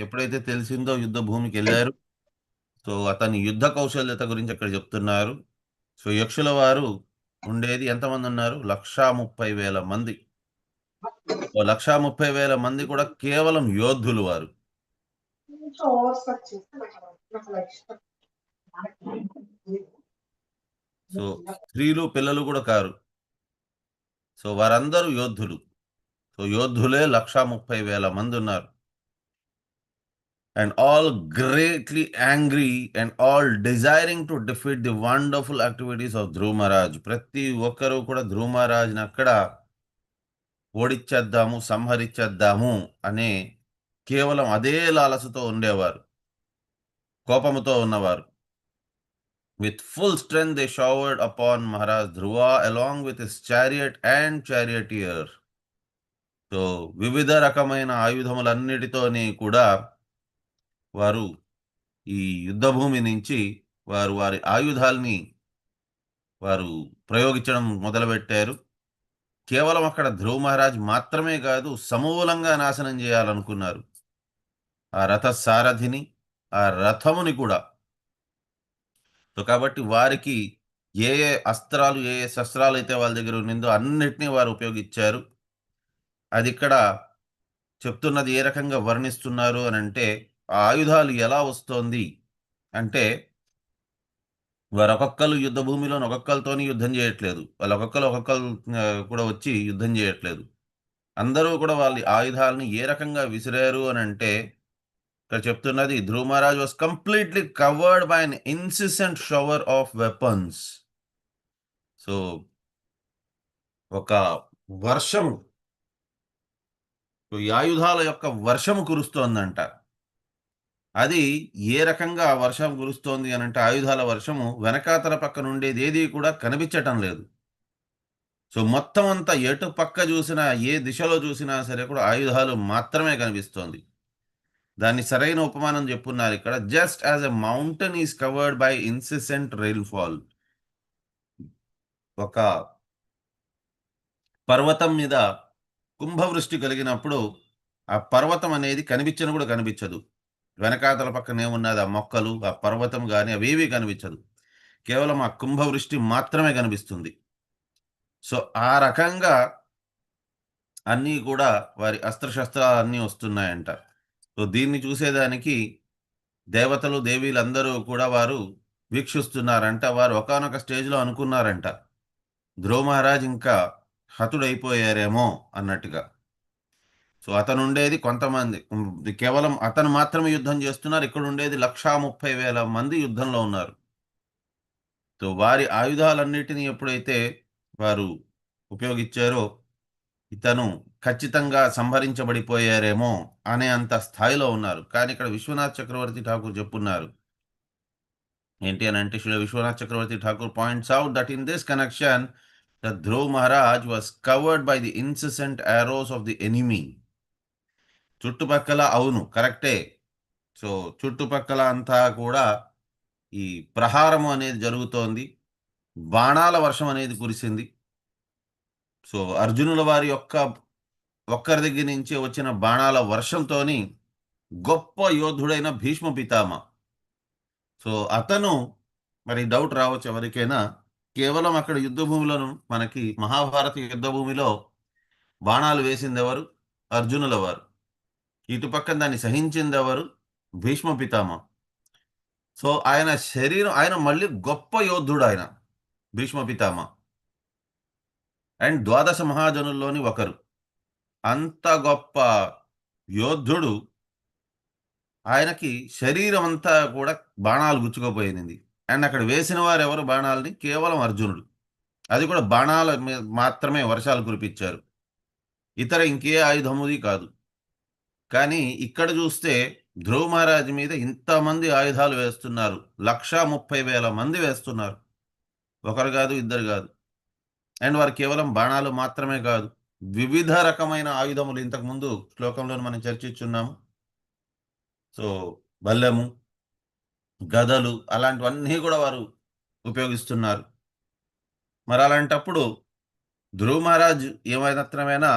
ఎప్పుడైతే తెలిసిందో యుద్ధ భూమికి వెళ్ళారు. సో అతని యుద్ధ కౌశల్యత గురించి అక్కడ చెప్తున్నారు. సో యక్షుల వారు ఉండేది ఎంతమంది ఉన్నారు? 1,30,000 మంది. 1,30,000 మంది కూడా కేవలం యోధులు వారు. సో స్త్రీలు పిల్లలు కూడా కారు. సో వారందరూ యోధులు. సో యోధులే 1,30,000 మంది ఉన్నారు. and all greatly angry and all desiring to defeat the wonderful activities of Dhruva Maharaj. ప్రతి ఒక్కరూ కూడా ధ్రువ మహారాజ్ని అక్కడ ఓడిచ్చేద్దాము, సంహరించేద్దాము అనే కేవలం అదే లాలసతో ఉండేవారు, కోపముతో ఉన్నవారు. With full strength they showered upon Maharaj Dhruva along with his chariot and charioteer. So వివిధ రకమైన ఆయుధములన్నిటితోని కూడా వారు ఈ యుద్ధభూమి నుంచి వారి ఆయుధాల్ని వారు ప్రయోగించడం మొదలుపెట్టారు. కేవలం అక్కడ ధ్రువ మహారాజ్ మాత్రమే కాదు, సమూలంగా నాశనం చేయాలనుకున్నారు ఆ రథ సారథిని, ఆ రథముని కూడా. సో కాబట్టి వారికి ఏ ఏ అస్త్రాలు, ఏ ఏ శస్త్రాలు అయితే వాళ్ళ దగ్గర ఉన్నదో అన్నిటినీ వారు ఉపయోగించారు. అది ఇక్కడ చెప్తున్నది ఏ రకంగా వర్ణిస్తున్నారు అని అంటే, ఆ ఆయుధాలు ఎలా వస్తోంది అంటే, వారు ఒక్కొక్కరు యుద్ధ భూమిలో ఒక్కొక్కరితోని యుద్ధం చేయట్లేదు. వాళ్ళు ఒక్కొక్కరు కూడా వచ్చి యుద్ధం చేయట్లేదు. అందరూ కూడా వాళ్ళ ఆయుధాలని ఏ రకంగా విసిరారు అని అంటే, ఇక్కడ చెప్తున్నది Dhruva Maharaj was completely covered by an incessant shower of weapons. So ఒక వర్షము, ఈ ఆయుధాల యొక్క వర్షము కురుస్తోందంట. అది ఏ రకంగా వర్షం కురుస్తోంది అని అంటే, ఆయుధాల వర్షము వెనకాతల పక్క నుండేది ఏది కూడా కనిపించటం లేదు. సో మొత్తం అంతా ఎటు పక్క చూసినా, ఏ దిశలో చూసినా సరే కూడా ఆయుధాలు మాత్రమే కనిపిస్తోంది. దాన్ని సరైన ఉపమానం చెప్పున్నారు ఇక్కడ. Just as a mountain is covered by incessant rainfall. ఒక పర్వతం మీద కుంభవృష్టి కలిగినప్పుడు ఆ పర్వతం అనేది కనిపించను కూడా కనిపించదు. వెనకాతల పక్కనే ఉన్నది ఆ మొక్కలు, ఆ పర్వతం కానీ అవేవి కనిపించదు. కేవలం ఆ కుంభవృష్టి మాత్రమే కనిపిస్తుంది. సో ఆ రకంగా అన్నీ కూడా వారి అస్త్రశస్త్రాలు అన్నీ వస్తున్నాయంట. సో దీన్ని చూసేదానికి దేవతలు, దేవీలందరూ కూడా వారు వీక్షిస్తున్నారంట. వారు ఒకానొక స్టేజ్లో అనుకున్నారంట, ధ్రువ మహారాజ్ ఇంకా హతుడైపోయారేమో అన్నట్టుగా. సో అతను ఉండేది కొంతమంది, కేవలం అతను మాత్రమే యుద్ధం చేస్తున్నారు. ఇక్కడ ఉండేది 1,30,000 మంది యుద్ధంలో ఉన్నారు. సో వారి ఆయుధాలన్నిటినీ ఎప్పుడైతే వారు ఉపయోగించారో, ఇతను ఖచ్చితంగా సంహరించబడిపోయారేమో అనే అంత స్థాయిలో ఉన్నారు. కానీ ఇక్కడ విశ్వనాథ్ చక్రవర్తి ఠాకూర్ చెప్పున్నారు ఏంటి అని అంటే, Vishwanath Chakravarti Thakur points out that in this connection the Dhruv Maharaj was covered by the incessant arrows of the enemy. చుట్టుపక్కల, అవును కరెక్టే. సో చుట్టుపక్కల అంతా కూడా ఈ ప్రహారము అనేది జరుగుతోంది, బాణాల వర్షం అనేది కురిసింది. సో అర్జునుల వారి ఒక్కరి దగ్గర నుంచి వచ్చిన బాణాల వర్షంతోని గొప్ప యోధుడైన భీష్మ పితామ, సో అతను, మరి డౌట్ రావచ్చు ఎవరికైనా, కేవలం అక్కడ యుద్ధ భూమిలోను మనకి మహాభారత యుద్ధ భూమిలో బాణాలు వేసింది ఎవరు? అర్జునుల వారు. ఇటుపక్కన దాన్ని సహించింది ఎవరు? భీష్మ పితామ. సో ఆయన శరీరం, ఆయన మళ్ళీ గొప్ప యోధుడు ఆయన భీష్మ పితామ. అండ్ 12 మహాజనుల్లోని ఒకరు. అంత గొప్ప యోధుడు, ఆయనకి శరీరం అంతా కూడా బాణాలు గుచ్చుకోపోయింది. అండ్ అక్కడ వేసిన వారు ఎవరు బాణాలని? కేవలం అర్జునుడు. అది కూడా బాణాల మీద మాత్రమే వర్షాలు కురిపించారు, ఇతర ఇంకే ఆయుధముది కాదు. కానీ ఇక్కడ చూస్తే ధ్రువ మహారాజు మీద ఇంతమంది ఆయుధాలు వేస్తున్నారు. 1,30,000 మంది వేస్తున్నారు. ఒకరు కాదు, ఇద్దరు కాదు. అండ్ వారు కేవలం బాణాలు మాత్రమే కాదు, వివిధ రకమైన ఆయుధములు ఇంతకుముందు శ్లోకంలో మనం చర్చించున్నాము. సో బల్లెము, గదలు, అలాంటివన్నీ కూడా వారు ఉపయోగిస్తున్నారు. మరి అలాంటప్పుడు ధ్రువ మహారాజు ఏమైనా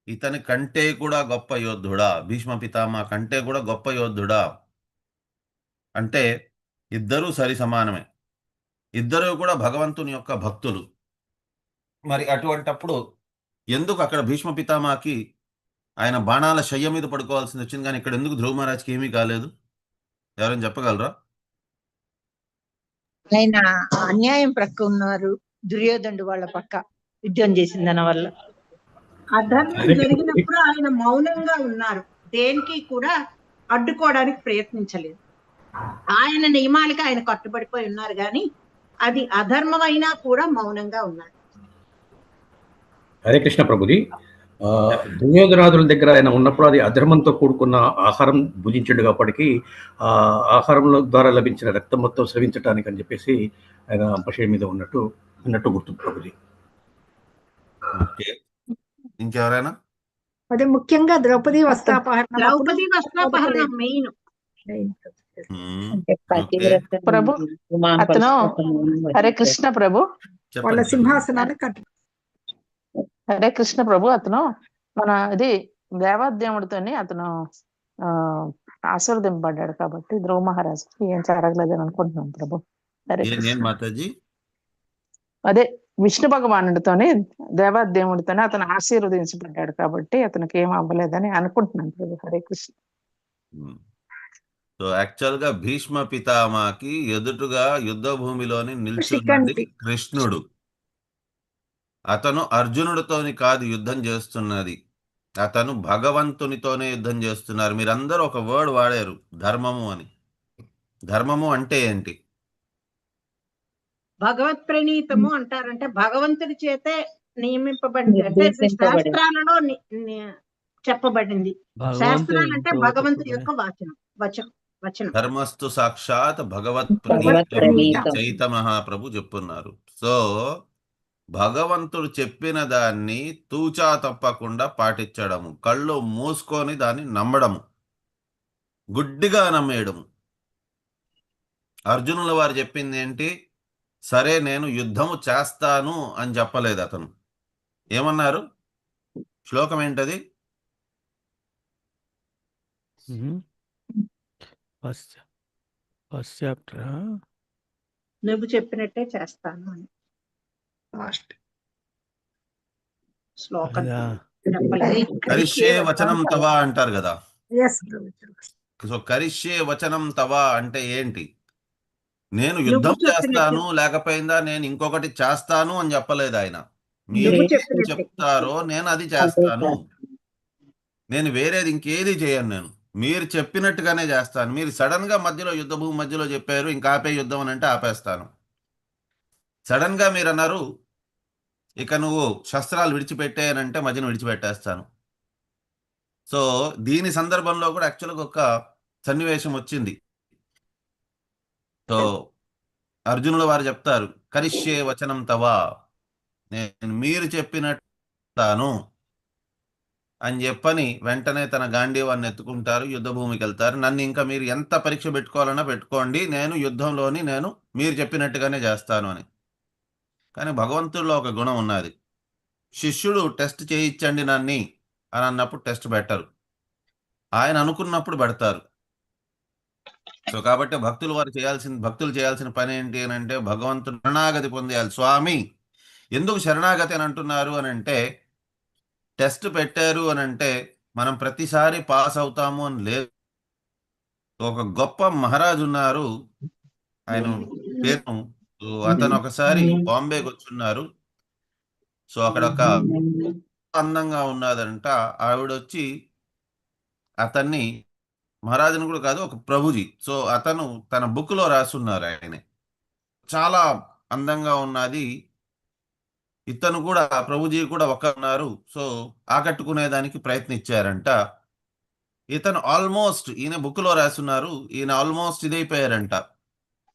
ఇతని కంటే కూడా గొప్ప యోధుడా, భీష్మ పితామహ కంటే కూడా గొప్ప యోధుడా అంటే ఇద్దరూ సరి సమానమే, ఇద్దరూ కూడా భగవంతుని యొక్క భక్తులు. మరి అటువంటప్పుడు ఎందుకు అక్కడ భీష్మ పితామహకి ఆయన బాణాల శయ్య మీద పడుకోవాల్సింది వచ్చింది, కానీ ఇక్కడ ఎందుకు ధ్రువ మహారాజ్కి ఏమీ కాలేదు? ఎవరైనా చెప్పగలరా? ఆయన అన్యాయం ప్రక్క ఉన్నారు, దుర్యోధనుడు వాళ్ళ పక్క యుద్ధం చేసిన దాని వల్ల. అధర్మం జరిగినప్పుడు ఆయన మౌనంగా ఉన్నారు, దేనికి కూడా అడ్డుకోవడానికి ప్రయత్నించలేదు. ఆయన నియమాలకి ఆయన కట్టుబడిపోయి ఉన్నారు, కానీ అది అధర్మం అయినా కూడా మౌనంగా ఉన్నారు. హరే కృష్ణ ప్రభుజీ. దుర్యోధనాదుల దగ్గర ఆయన ఉన్నప్పుడు అది అధర్మంతో కూడుకున్న ఆహారం భుజించడు కాబట్టి ఆ ఆహారంలో ద్వారా లభించిన రక్తం మొత్తం స్రవించటానికి అని చెప్పేసి ఆయన అంపశయ మీద ఉన్నట్టు గుర్తు ప్రభుజీ. ఇంకెవరైనా? అదే ముఖ్యంగా ద్రౌపది వస్త్రాపహరణం మెయిన్. ప్రభు అతను హరే కృష్ణ ప్రభు వాళ్ళ సింహాసనాన్ని కట్టు. హరే కృష్ణ ప్రభు అతను మన ఇది దేవాదేవుడితోని అతను ఆశీర్వదింపబడ్డాడు కాబట్టి ధ్రువ మహారాజుకి ఏం జరగలేదని అనుకుంటున్నాను ప్రభు. హరే మాతాజీ. అదే విష్ణు భగవానుడితోని దేవాదేవుడితోనే అతను ఆశీర్వదించబడ్డాడు కాబట్టి అతనికి ఏం అవ్వలేదని అనుకుంటున్నాను ప్రభు. హరే కృష్ణ. సో యాక్చువల్ గా భీష్మ పితామహకి ఎదుటుగా యుద్ధ భూమిలోని నిల్చున్నది కృష్ణుడు. అతను అర్జునుడితోని కాదు యుద్ధం చేస్తున్నది, అతను భగవంతునితోనే యుద్ధం చేస్తున్నారు. మీరందరూ ఒక వర్డ్ వాడారు, ధర్మము అని. ధర్మము అంటే ఏంటి? భగవత్ ప్రణీతము అంటారంటే భగవంతుడి చేతే నియమింపబడింది, అంటే శాస్త్రాలలో చెప్పబడింది. శాస్త్రాలు అంటే భగవంతుడి యొక్క వచనం. ధర్మస్తు సాక్షాత్ భగవత్ ప్రణీతం చైత మహాప్రభు చెప్పున్నారు. సో భగవంతుడు చెప్పిన దాన్ని తూచా తప్పకుండా పాటించడము, కళ్ళు మూసుకొని దాన్ని నమ్మడము, గుడ్డిగా నమ్మేయడము. అర్జునుల వారు చెప్పింది ఏంటి? సరే నేను యుద్ధము చేస్తాను అని చెప్పలేదు. అతను ఏమన్నారు? శ్లోకం ఏంటది? నువ్వు చెప్పినట్టే చేస్తాను అని శ్లోకం. కరిష్యే వచనం తవా అంటారు కదా. సో కరిష్యే వచనం తవా అంటే ఏంటి? నేను యుద్ధం చేస్తాను, లేకపోయిందా నేను ఇంకొకటి చేస్తాను అని చెప్పలేదు ఆయన. మీరు చెప్తారో నేను అది చేస్తాను, నేను వేరేది ఇంకేది చేయను. నేను మీరు చెప్పినట్టుగానే చేస్తాను. మీరు సడన్ గా మధ్యలో యుద్ధ భూమి మధ్యలో చెప్పారు ఇంకా ఆపే యుద్ధం అని అంటే ఆపేస్తాను. సడన్ గా మీరు అన్నారు ఇక నువ్వు శస్త్రాలు విడిచిపెట్టేయనంటే మధ్యన విడిచిపెట్టేస్తాను. సో దీని సందర్భంలో కూడా యాక్చువల్గా ఒక సన్నివేశం వచ్చింది. సో అర్జునుల వారు చెప్తారు కరిష్యే వచనం తవా, నేను మీరు చెప్పినట్టాను అని చెప్పని వెంటనే తన గాంధీవాన్ని ఎత్తుకుంటారు, యుద్ధ భూమికి వెళ్తారు. నన్ను ఇంకా మీరు ఎంత పరీక్ష పెట్టుకోవాలన్నా పెట్టుకోండి, నేను యుద్ధంలోని నేను మీరు చెప్పినట్టుగానే చేస్తాను అని. కానీ భగవంతుడిలో ఒక గుణం ఉన్నది. శిష్యుడు టెస్ట్ చేయించండి నన్ను అని అన్నప్పుడు టెస్ట్ పెట్టరు, ఆయన అనుకున్నప్పుడు పెడతారు. సో కాబట్టి భక్తులు చేయాల్సిన పని ఏంటి అని అంటే భగవంతుడు శరణాగతి పొందేయాలి. స్వామి ఎందుకు శరణాగతి అని అంటున్నారు అని అంటే, టెస్ట్ పెట్టారు అని అంటే మనం ప్రతిసారి పాస్ అవుతాము అని లేదు. ఒక గొప్ప మహారాజు ఉన్నారు, ఆయన పేరు, అతను ఒకసారి బాంబేకి వచ్చున్నారు. సో అక్కడ ఒక అందంగా ఉన్నదంట. ఆవిడ వచ్చి అతన్ని మహారాజుని కూడా కాదు, ఒక ప్రభుజీ. సో అతను తన బుక్లో రాసున్నారు. ఆయన చాలా అందంగా ఉన్నది. ఇతను కూడా ప్రభుజీ కూడా ఒక ఉన్నారు. సో ఆకట్టుకునేదానికి ప్రయత్నించారంట. ఇతను ఆల్మోస్ట్, ఈయన బుక్లో రాస్తున్నారు, ఈయన ఆల్మోస్ట్ ఇదైపోయారంట.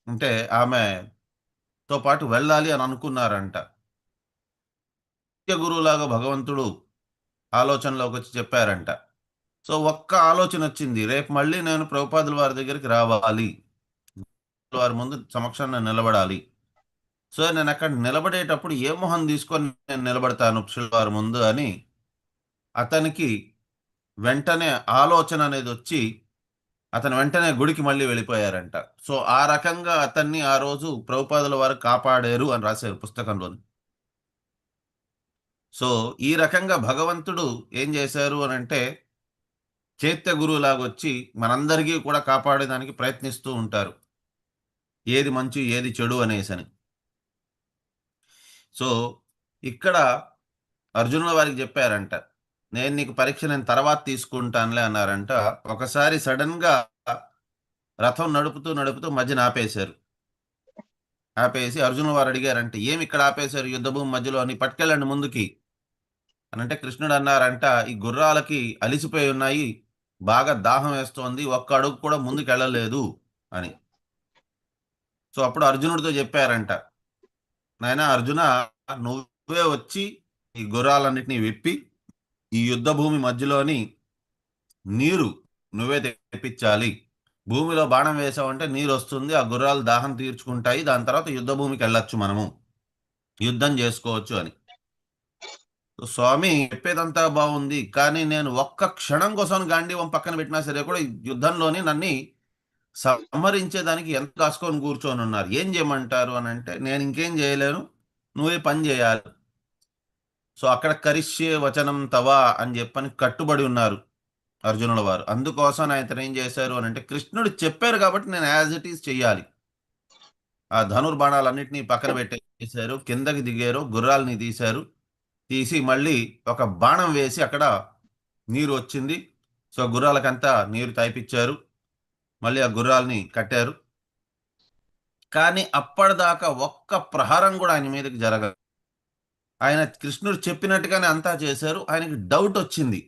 అంటే ఆమెతో పాటు వెళ్ళాలి అని అనుకున్నారంట. గురువులాగా భగవంతుడు ఆలోచనలోకి వచ్చి చెప్పారంట. సో ఒక్క ఆలోచన వచ్చింది, రేపు మళ్ళీ నేను ప్రభుపాదుల వారి దగ్గరికి రావాలి, వారి ముందు సమక్షంలో నిలబడాలి. సో నేను అక్కడ నిలబడేటప్పుడు ఏ మొహం తీసుకొని నేను నిలబడతాను వారి ముందు అని అతనికి వెంటనే ఆలోచన అనేది వచ్చి అతను వెంటనే గుడికి మళ్ళీ వెళ్ళిపోయారంట. సో ఆ రకంగా అతన్ని ఆ రోజు ప్రభుపాదుల వారు కాపాడారు అని రాశారు పుస్తకంలోని. సో ఈ రకంగా భగవంతుడు ఏం చేశారు అని అంటే, చైత్య గురువులాగా వచ్చి మనందరికీ కూడా కాపాడేదానికి ప్రయత్నిస్తూ ఉంటారు, ఏది మంచి ఏది చెడు అనేసని. సో ఇక్కడ అర్జునుల వారికి చెప్పారంట, నేను నీకు పరీక్ష నేను తర్వాత తీసుకుంటానులే అన్నారంట. ఒకసారి సడన్ గా రథం నడుపుతూ నడుపుతూ మధ్యన ఆపేశారు. ఆపేసి అర్జునుల వారు అడిగారంటే, ఏమి ఇక్కడ ఆపేశారు యుద్ధభూమి మధ్యలో అని, పట్టుకెళ్ళండి ముందుకి అని అంటే కృష్ణుడు అన్నారంట, ఈ గుర్రాలకి అలిసిపోయి ఉన్నాయి, బాగా దాహం వేస్తోంది, ఒక్క అడుగు కూడా ముందుకు వెళ్ళలేదు అని. సో అప్పుడు అర్జునుడితో చెప్పారంట, నాయనా అర్జున, నువ్వే వచ్చి ఈ గుర్రాలన్నిటినీ విప్పి ఈ యుద్ధ భూమి మధ్యలోని నీరు నువ్వే తెప్పించాలి. భూమిలో బాణం వేసావంటే నీరు వస్తుంది, ఆ గుర్రాలు దాహం తీర్చుకుంటాయి, దాని తర్వాత యుద్ధ భూమికి వెళ్ళొచ్చు, మనము యుద్ధం చేసుకోవచ్చు అని. స్వామి చెప్పేదంతా బాగుంది, కానీ నేను ఒక్క క్షణం కోసం గాంధీవం పక్కన పెట్టినా సరే కూడా యుద్ధంలోని నన్ను సంహరించేదానికి ఎంత కాసుకొని కూర్చొని ఉన్నారు, ఏం చేయమంటారు అని అంటే, నేను ఇంకేం చేయలేను, నువ్వే పని చేయాలి. సో అక్కడ కరిష్యే వచనం తవా అని చెప్పని కట్టుబడి ఉన్నారు అర్జునుల వారు. అందుకోసం ఆయన ఏం చేశారు అని అంటే, కృష్ణుడు చెప్పారు కాబట్టి నేను యాజ్ ఇట్ ఈస్ చెయ్యాలి. ఆ ధనుర్బాణాలన్నింటినీ పక్కన పెట్టేశారు, కిందకి దిగారు, గుర్రాలని తీసి మళ్ళీ ఒక బాణం వేసి అక్కడ నీరు వచ్చింది. సో గుర్రాలకంతా నీరు తాయిపించారు, మళ్ళీ ఆ గుర్రాలని కట్టారు. కానీ అప్పటిదాకా ఒక్క ప్రహారం కూడా ఆయన మీదకి జరగదు. ఆయన కృష్ణుడు చెప్పినట్టుగానే అంతా చేశారు. ఆయనకి డౌట్ వచ్చింది,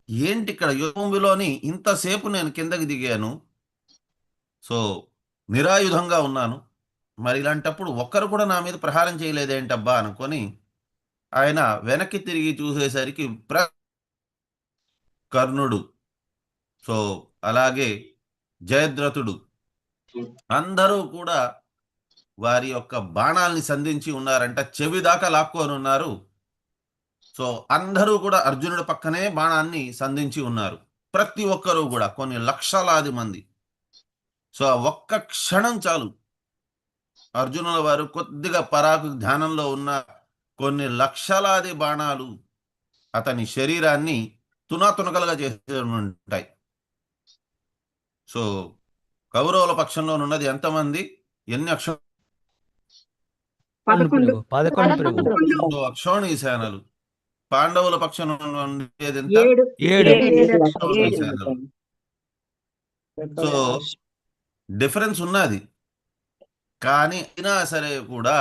ఏంటి ఇక్కడ యుద్ధభూమిలోని ఇంతసేపు నేను కిందకి దిగాను, సో నిరాయుధంగా ఉన్నాను, మరి ఇలాంటప్పుడు ఒక్కరు కూడా నా మీద ప్రహారం చేయలేదేంటబ్బా అనుకొని ఆయన వెనక్కి తిరిగి చూసేసరికి కర్ణుడు, సో అలాగే జయద్రథుడు అందరూ కూడా వారి యొక్క బాణాల్ని సంధించి ఉన్నారంట, చెవి దాకా లాక్కొని ఉన్నారు. సో అందరూ కూడా అర్జునుడి పక్కనే బాణాన్ని సంధించి ఉన్నారు, ప్రతి ఒక్కరూ కూడా, కొన్ని లక్షలాది మంది. సో ఒక్క క్షణం చాలు, అర్జునుల వారు కొద్దిగా పరాకు ధ్యానంలో ఉన్న కొన్ని లక్షలాది బాణాలు అతని శరీరాన్ని తునాతునకలుగా చేసే ఉంటాయి. సో కౌరవుల పక్షంలో ఉన్నది ఎంతమంది, ఎన్ని అక్షోణి సేనలు, పాండవుల పక్షంలో ఉండేది ఎంత, 7 సేనలు. సో డిఫరెన్స్ ఉన్నది, కానీ అయినా సరే కూడా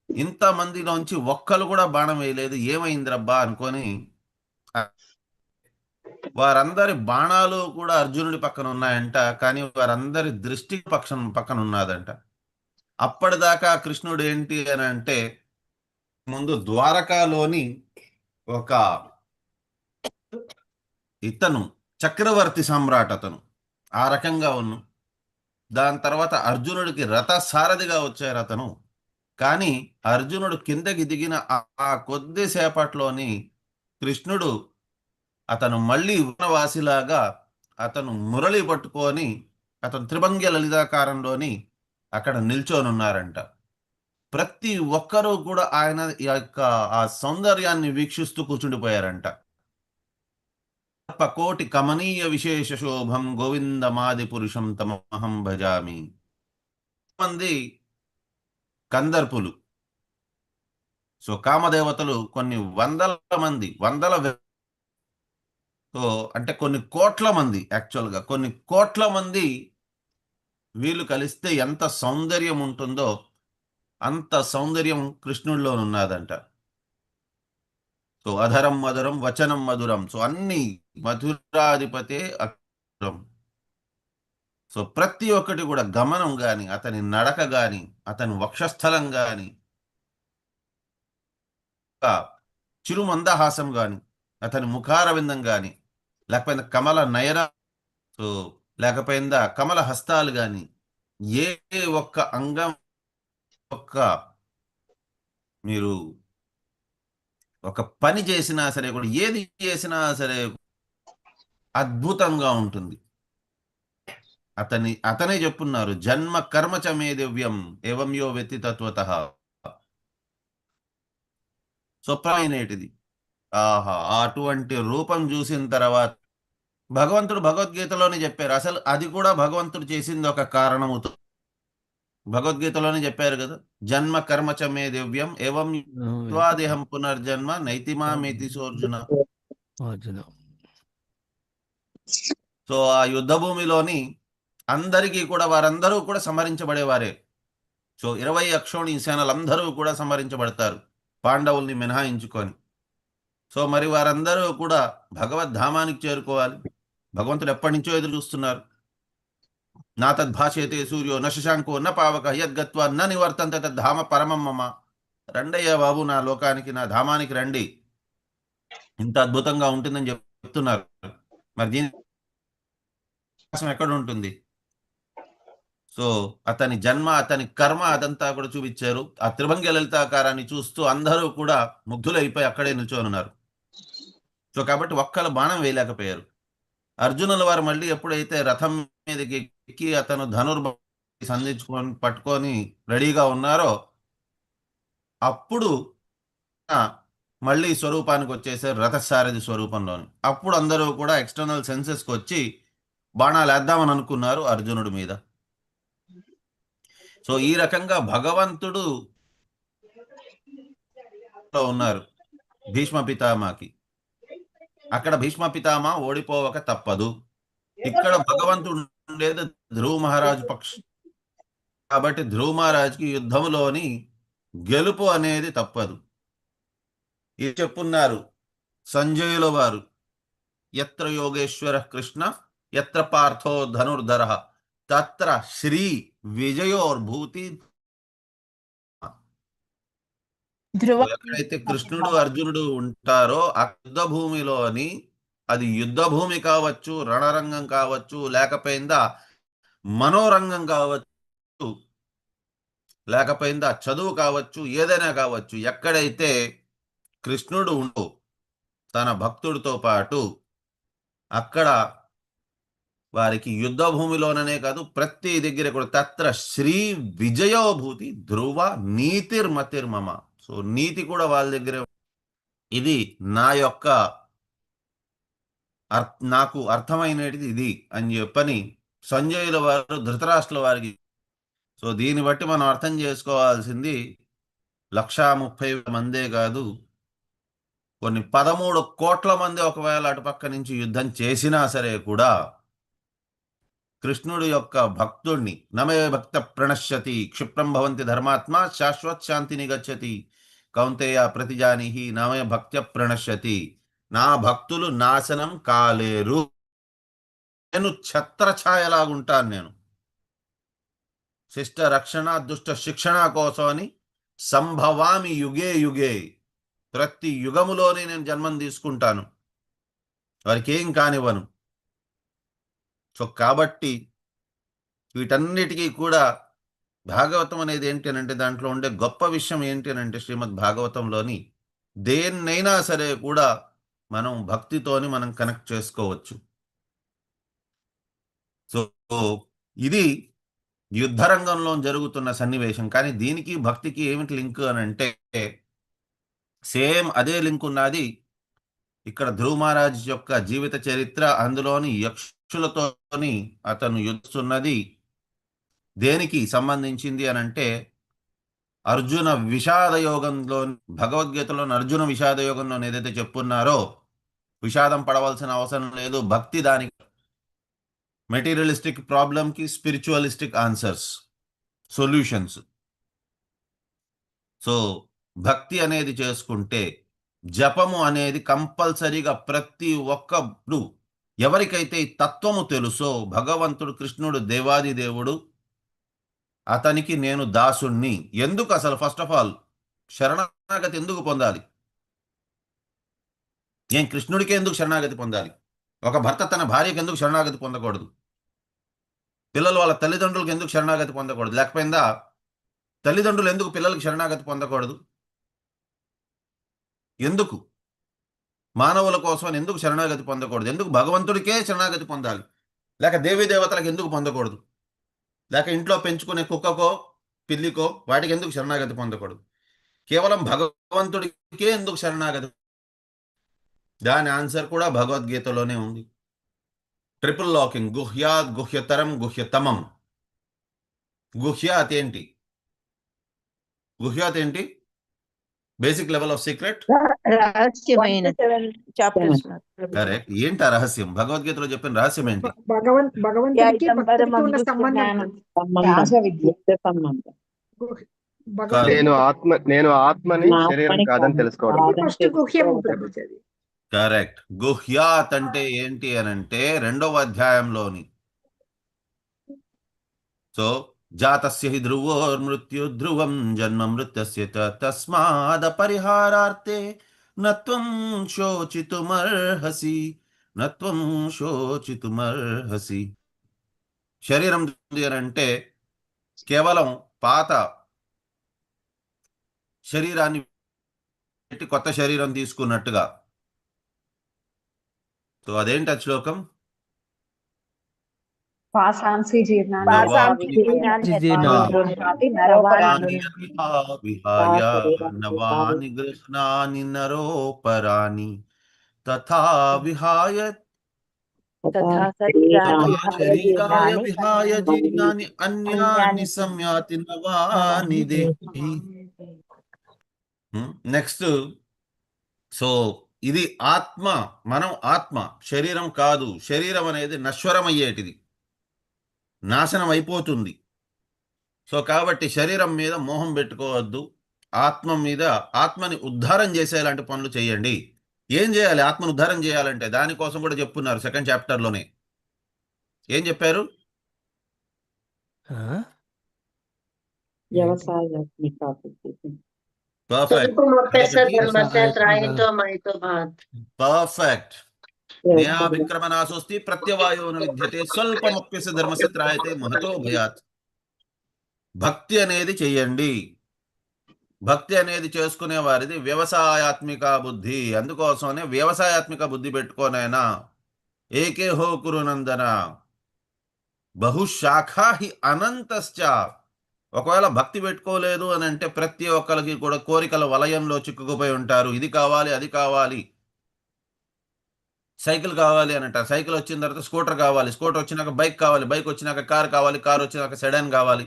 ఇంతమందిలోంచి ఒక్కరు కూడా బాణం వేయలేదు, ఏమైందిరబ్బా అనుకొని వారందరి బాణాలు కూడా అర్జునుడి పక్కన ఉన్నాయంట, కానీ వారందరి దృష్టి పక్కన ఉన్నదంట. అప్పటిదాకా కృష్ణుడు ఏంటి అని అంటే, ముందు ద్వారకాలోని ఒక ఇతను చక్రవర్తి సమ్రాట్, అతను ఆ రకంగా ఉన్నాడు. దాని తర్వాత అర్జునుడికి రథ సారథిగా వచ్చారు అతను. కానీ అర్జునుడు కిందకి దిగిన ఆ కొద్దిసేపట్లోని కృష్ణుడు అతను మళ్ళీ వనవాసిలాగా అతను మురళి పట్టుకొని అతను త్రిభంగ్య లలితాకారంలోని అక్కడ నిల్చొని ఉన్నారంట. ప్రతి ఒక్కరూ కూడా ఆయన యొక్క ఆ సౌందర్యాన్ని వీక్షిస్తూ కూర్చుండిపోయారంట. కోటి కమనీయ విశేష శోభం గోవిందమాది పురుషం తమహం భజామి. మంది కందర్పులు, సో కామదేవతలు కొన్ని వందల మంది, సో అంటే కొన్ని కోట్ల మంది, యాక్చువల్గా కొన్ని కోట్ల మంది వీళ్ళు కలిస్తే ఎంత సౌందర్యం ఉంటుందో అంత సౌందర్యం కృష్ణుడిలో ఉన్నదంట. సో అధరం మధురం వచనం మధురం, సో అన్ని మధురాధిపతే అక్షరం. సో ప్రతి ఒక్కటి కూడా గమనం గాని, అతని నడక గాని, అతని వక్షస్థలం గాని, చిరుమందహాసం గాని, అతని ముఖారవిందం గాని, లేకపోతే కమల నయన, సో లేకపోయిందా కమల హస్తాలు గాని, ఏ ఒక్క అంగం ఒక్క మీరు ఒక పని చేసినా సరే కూడా, ఏది చేసినా సరే అద్భుతంగా ఉంటుంది. అతనే చెప్పున్నారు, జన్మ కర్మ చ మే దివ్యం ఏవం యో వ్యక్తి తత్వతః. స్వప్నమైనటిది. ఆహా, అటువంటి రూపం చూసిన తర్వాత భగవంతుడు భగవద్గీతలోనే చెప్పారు, అసలు అది కూడా భగవంతుడు చేసింది ఒక కారణముతో. భగవద్గీతలోనే చెప్పారు కదా, జన్మ కర్మ చ మే దివ్యం ఏవం దేహం పునర్జన్మ నైతిమామేతి సోర్జున. సో ఆ యుద్ధ భూమిలోని అందరికీ కూడా వారందరూ కూడా సంహరించబడేవారే. సో 20 అక్షోణి సేనలు అందరూ కూడా సంహరించబడతారు, పాండవుల్ని మినహాయించుకొని. సో మరి వారందరూ కూడా భగవద్ధామానికి చేరుకోవాలి. భగవంతుడు ఎప్పటి నుంచో ఎదురు చూస్తున్నారు. నా తద్భాషేతే సూర్యో న శశాంకో న పావక యద్గత్వా న నివర్తంత తద్ధామ పరమం మమ. రండయ్యా బాబు, నా లోకానికి, నా ధామానికి రండి, ఇంత అద్భుతంగా ఉంటుందని చెప్తున్నారు. మరి దీని ఎక్కడ ఉంటుంది? సో అతని జన్మ, అతని కర్మ అదంతా కూడా చూపించారు. ఆ త్రిభంగి లలితాకారాన్ని చూస్తూ అందరూ కూడా ముగ్ధులైపోయి అక్కడే నిల్చోనున్నారు. సో కాబట్టి ఒక్కళ్ళు బాణం వేయలేకపోయారు. అర్జునుల వారు మళ్ళీ ఎప్పుడైతే రథం మీదకి ఎక్కి అతను సంధించుకొని పట్టుకొని రెడీగా ఉన్నారో అప్పుడు మళ్ళీ స్వరూపానికి వచ్చేసారు, రథసారథి స్వరూపంలోని. అప్పుడు అందరూ కూడా ఎక్స్టర్నల్ సెన్సెస్కి వచ్చి బాణాలు వేద్దామని అనుకున్నారు అర్జునుడి మీద. సో ఈ రకంగా భగవంతుడు ఉన్నారు భీష్మ పితామహకి. అక్కడ భీష్మ పితామహ ఓడిపోవక తప్పదు. ఇక్కడ భగవంతుడు ఉండేది ధ్రువ మహారాజు పక్షం కాబట్టి ధ్రువ మహారాజుకి యుద్ధంలోని గెలుపు అనేది తప్పదు. ఇది చెప్పున్నారు సంజయుల వారు, యత్ర యోగేశ్వర కృష్ణ యత్ర పార్థో ధనుర్ధర తత్ర శ్రీ విజయోర్భూతి. ఎక్కడైతే కృష్ణుడు అర్జునుడు ఉంటారో ఆ యుద్ధ భూమిలోని, అది యుద్ధ భూమి కావచ్చు, రణరంగం కావచ్చు, లేకపోయిందా మనోరంగం కావచ్చు, లేకపోయిందా చదువు కావచ్చు, ఏదైనా కావచ్చు, ఎక్కడైతే కృష్ణుడు ఉండు తన భక్తుడితో పాటు అక్కడ వారికి యుద్ధ భూమిలోననే కాదు ప్రతి దగ్గర కూడా తత్ర శ్రీ విజయోభూతి ధ్రువ నీతిర్మతిర్మమ. సో నీతి కూడా వాళ్ళ దగ్గర. ఇది నా యొక్క నాకు అర్థమైనది ఇది అని చెప్పని సంజయుల వారు ధృతరాష్ట్రుల వారికి. సో దీన్ని బట్టి మనం అర్థం చేసుకోవాల్సింది 130,000 మందే కాదు, కొన్ని 13 కోట్ల మంది ఒకవేళ అటుపక్క నుంచి యుద్ధం చేసినా సరే కూడా కృష్ణుడు యొక్క భక్తుడిని నమే భక్త ప్రణశ్యతి క్షిప్రం భవంతి ధర్మాత్మ శాశ్వత్ శాంతిని గచ్చతి కౌంతేయ ప్రతిజానిహి నమే భక్త్య ప్రణశ్యతి. నా భక్తులు నాశనం కాలేరు, నేను ఛత్రఛాయలాగుంటాను. నేను శిష్ట రక్షణ దుష్ట శిక్షణ కోసమని సంభవామి యుగే యుగే, ప్రతి యుగములోనే నేను జన్మం తీసుకుంటాను, వారికి ఏం కానివ్వను. సో కాబట్టి వీటన్నిటికీ కూడా భాగవతం అనేది ఏంటి అంటే, దాంట్లో ఉండే గొప్ప విషయం ఏంటి అంటే, శ్రీమద్ భాగవతంలోని దేన్నైనా సరే కూడా మనం భక్తితోని మనం కనెక్ట్ చేసుకోవచ్చు. సో ఇది యుద్ధరంగంలో జరుగుతున్న సన్నివేశం. కానీ దీనికి భక్తికి ఏమిటి లింక్ అని అంటే, సేమ్ అదే లింక్ ఉన్నది ఇక్కడ ధ్రువ మహారాజ్ యొక్క జీవిత చరిత్ర. అందులోని యక్షులతోని అతను యుద్ధున్నది దేనికి సంబంధించింది అని అంటే, అర్జున విషాద యోగంలో, భగవద్గీతలోని అర్జున విషాద యోగంలో ఏదైతే చెప్పున్నారో విషాదం పడవలసిన అవసరం లేదు. భక్తి దానికి మెటీరియలిస్టిక్ ప్రాబ్లంకి స్పిరిచువలిస్టిక్ ఆన్సర్స్, సొల్యూషన్స్. సో భక్తి అనేది చేసుకుంటే, జపము అనేది కంపల్సరీగా ప్రతి ఒక్కరు ఎవరికైతే ఈ తత్వము తెలుసో, భగవంతుడు కృష్ణుడు దేవాది దేవుడు, అతనికి నేను దాసుణ్ణి. ఎందుకు అసలు ఫస్ట్ ఆఫ్ ఆల్ శరణాగతి ఎందుకు పొందాలి? ఏం కృష్ణుడికి ఎందుకు శరణాగతి పొందాలి? ఒక భర్త తన భార్యకి ఎందుకు శరణాగతి పొందకూడదు? పిల్లలు వాళ్ళ తల్లిదండ్రులకు ఎందుకు శరణాగతి పొందకూడదు? లేకపోయిందా తల్లిదండ్రులు ఎందుకు పిల్లలకి శరణాగతి పొందకూడదు? ఎందుకు మానవుల కోసం ఎందుకు శరణాగతి పొందకూడదు? ఎందుకు భగవంతుడికే శరణాగతి పొందాలి? లేక దేవీ దేవతలకు ఎందుకు పొందకూడదు? లేక ఇంట్లో పెంచుకునే కుక్కకో పిల్లికో వాటికి ఎందుకు శరణాగతి పొందకూడదు? కేవలం భగవంతుడికే ఎందుకు శరణాగతి? దాని ఆన్సర్ కూడా భగవద్గీతలోనే ఉంది. Triple locking, గుహ్యాత్, గుహ్యతరం, గుహ్యతమం. గుహ్యాత్ ఏంటి? గుహ్యాత్ ఏంటి? Basic level of secret. రహస్యమైన కరెక్ట్. ఏంటి ఆ రహస్యం? భగవద్గీతలో చెప్పిన రహస్యం ఏంటి? భగవంతుడికి భక్తుడికి ఉన్న సంబంధం. నేను ఆత్మని శరీరం కాదని తెలుసుకోవడం. ఫస్ట్ గుహ్యము ప్రభుజీ. కరెక్ట్. గుహ్యాత్ అంటే ఏంటి అని అంటే 2వ అధ్యాయంలోని, సో జాతస్య హి ధ్రువోర్మృత్యు ధ్రువం జన్మ మృత్యస్య తస్మాద పరిహారార్థే నత్వం శోచితుమర్హసి, నత్వం శోచితుమర్హసి. శరీరం అంటే కేవలం పాత శరీరాన్ని పెట్టి కొత్త శరీరం తీసుకున్నట్టుగా. సో అదేంటి ఆ శ్లోకం? నవాని గృహ్ణాని నరోపరాని తథా విహాయ శరీరాయ విహాయ జీర్ణాని అన్యాని సంయాతి నవాని దేహి. నెక్స్ట్, సో ఇది ఆత్మ, మనం ఆత్మ, శరీరం కాదు. శరీరం అనేది నశ్వరమయ్యేటిది, నాశనం అయిపోతుంది. సో కాబట్టి శరీరం మీద మోహం పెట్టుకోవద్దు. ఆత్మ మీద, ఆత్మని ఉద్ధారం చేసేలాంటి పనులు చేయండి. ఏం చేయాలి ఆత్మను ఉద్ధారం చేయాలంటే? దానికోసం కూడా చెప్పున్నారు 2nd చాప్టర్లోనే. ఏం చెప్పారు? పర్ఫెక్ట్. న్యా విక్రమనాశోస్తి ప్రత్యవాయోను విద్యతే స్వల్పమప్యస్య ధర్మస్య త్రాయతే మహతో భయాత్. భక్తి అనేది చెయ్యండి. భక్తి అనేది చేసుకునే వారిది వ్యవసాయాత్మిక బుద్ధి. అందుకోసమే వ్యవసాయాత్మిక బుద్ధి పెట్టుకోనైనా ఏకే హో కురునందన బహుశాఖా హి అనంతశ్చ. ఒకవేళ భక్తి పెట్టుకోలేదు అని అంటే ప్రతి ఒక్కరికి కూడా కోరికల వలయంలో చిక్కుకుపోయి ఉంటారు. ఇది కావాలి, అది కావాలి, సైకిల్ కావాలి అని అంటారు. సైకిల్ వచ్చిన తర్వాత స్కూటర్ కావాలి, స్కూటర్ వచ్చినాక బైక్ కావాలి, బైక్ వచ్చినాక కార్ కావాలి, కార్ వచ్చినాక సెడాన్ కావాలి.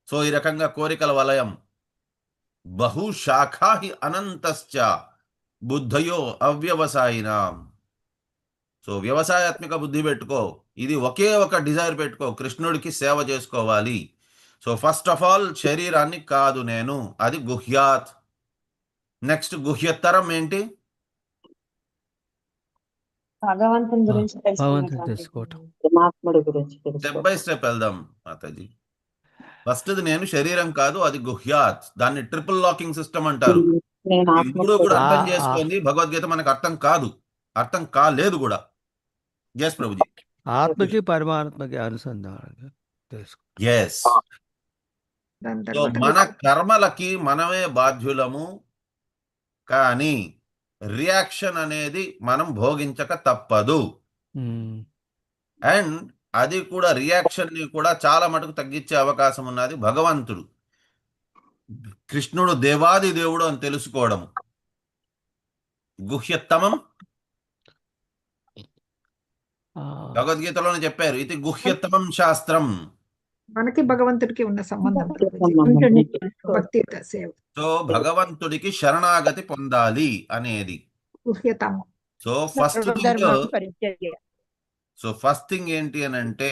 సో ఈ రకంగా కోరికల వలయం. బహుశాఖా హి అనంతశ్చ బుద్ధయో అవ్యవసాయినాం. సో వ్యవసాయాత్మిక బుద్ధి పెట్టుకో. ఇది ఒకే ఒక డిజైర్ పెట్టుకో, కృష్ణుడికి సేవ చేసుకోవాలి. సో ఫస్ట్ ఆఫ్ ఆల్ శరీరాన్ని కాదు నేను, అది గుహ్యాత్. నెక్స్ట్ గుహ్యతరం ఏంటి? భగవంతుని గురించి తెలుసుకోవటం. స్టెప్ బై స్టెప్ వెళ్దాం మాతాజీ. ఫస్ట్ నేను శరీరం కాదు, అది గుహ్యాత్. దాన్ని ట్రిపుల్ లాకింగ్ సిస్టమ్ అంటారు. ఇప్పుడు కూడా అర్థం చేసుకోండి. భగవద్గీత మనకు అర్థం కాదు, అర్థం కాలేదు కూడా. ఎస్ ప్రభుజీ. ఆత్మకి పరమాత్మకి అనుసంధానం తెలుసుకో. ఎస్. సో మన కర్మలకి మనమే బాధ్యులము, కానీ రియాక్షన్ అనేది మనం భోగించక తప్పదు. అండ్ అది కూడా రియాక్షన్ ని కూడా చాలా మటుకు తగ్గించే అవకాశం ఉన్నది భగవంతుడు. కృష్ణుడు దేవాది దేవుడు అని తెలుసుకోవడం గుహ్యతమం. భగవద్గీతలోనే చెప్పారు, ఇది గుహ్యతమం శాస్త్రం. మనకి భగవంతుడికి ఉన్న సంబంధం. భక్తి సేవ. సో భగవంతుడికి శరణాగతి పొందాలి అనేది. గుహ్యతమం. సో ఫస్ట్ థింగ్ సర్వధర్మాన్ పరిత్యజ్య. ఫస్ట్ థింగ్ ఏంటి అని అంటే,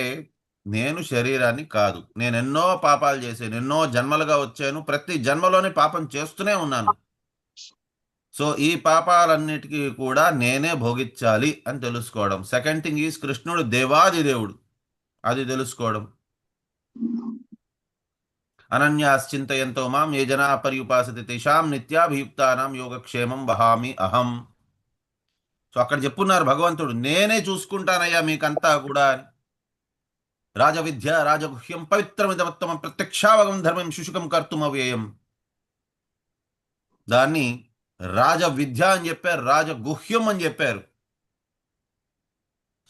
నేను శరీరాన్ని కాదు, నేను ఎన్నో పాపాలు చేశాను, ఎన్నో జన్మలుగా వచ్చాను, ప్రతి జన్మలోని పాపం చేస్తూనే ఉన్నాను. సో ఈ పాపాలన్నిటికీ కూడా నేనే భోగించాలి అని తెలుసుకోవడం. సెకండ్ థింగ్ ఈజ్ కృష్ణుడు దేవాది దేవుడు, అది తెలుసుకోవడం. అనన్యాశ్చింతయంతో మాం ఏ జనా పర్యుపాసతే తేషాం నిత్యాభియుక్తానాం యోగక్షేమం వహామి అహం. సో అక్కడ చెప్పున్నారు భగవంతుడు, నేనే చూసుకుంటానయ్యా మీకంతా కూడా. రాజవిద్య రాజగుహ్యం పవిత్రమిదమత్తమం ప్రత్యక్షావగం ధర్మం శుశుకం కర్తుం అవ్యయం. దాన్ని రాజవిద్య అని చెప్పారు, రాజగుహ్యం అని చెప్పారు.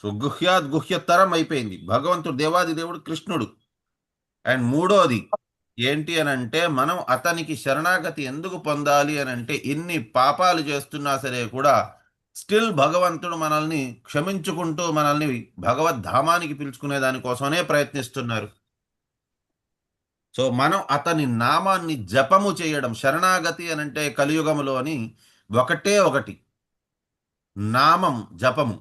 సో గుహ్యాద్ గుహ్యతరం అయిపోయింది. భగవంతుడు దేవాది దేవుడు కృష్ణుడు. అండ్ మూడోది ఏంటి అని అంటే, మనం అతనికి శరణాగతి ఎందుకు పొందాలి అని అంటే, ఇన్ని పాపాలు చేస్తున్నా సరే కూడా స్టిల్ భగవంతుడు మనల్ని క్షమించుకుంటూ మనల్ని భగవద్ధామానికి పిలుచుకునే దానికోసమే ప్రయత్నిస్తున్నారు. సో మనం అతని నామాన్ని జపము చేయడం. శరణాగతి అని అంటే కలియుగములోని ఒకటే ఒకటి నామం జపము.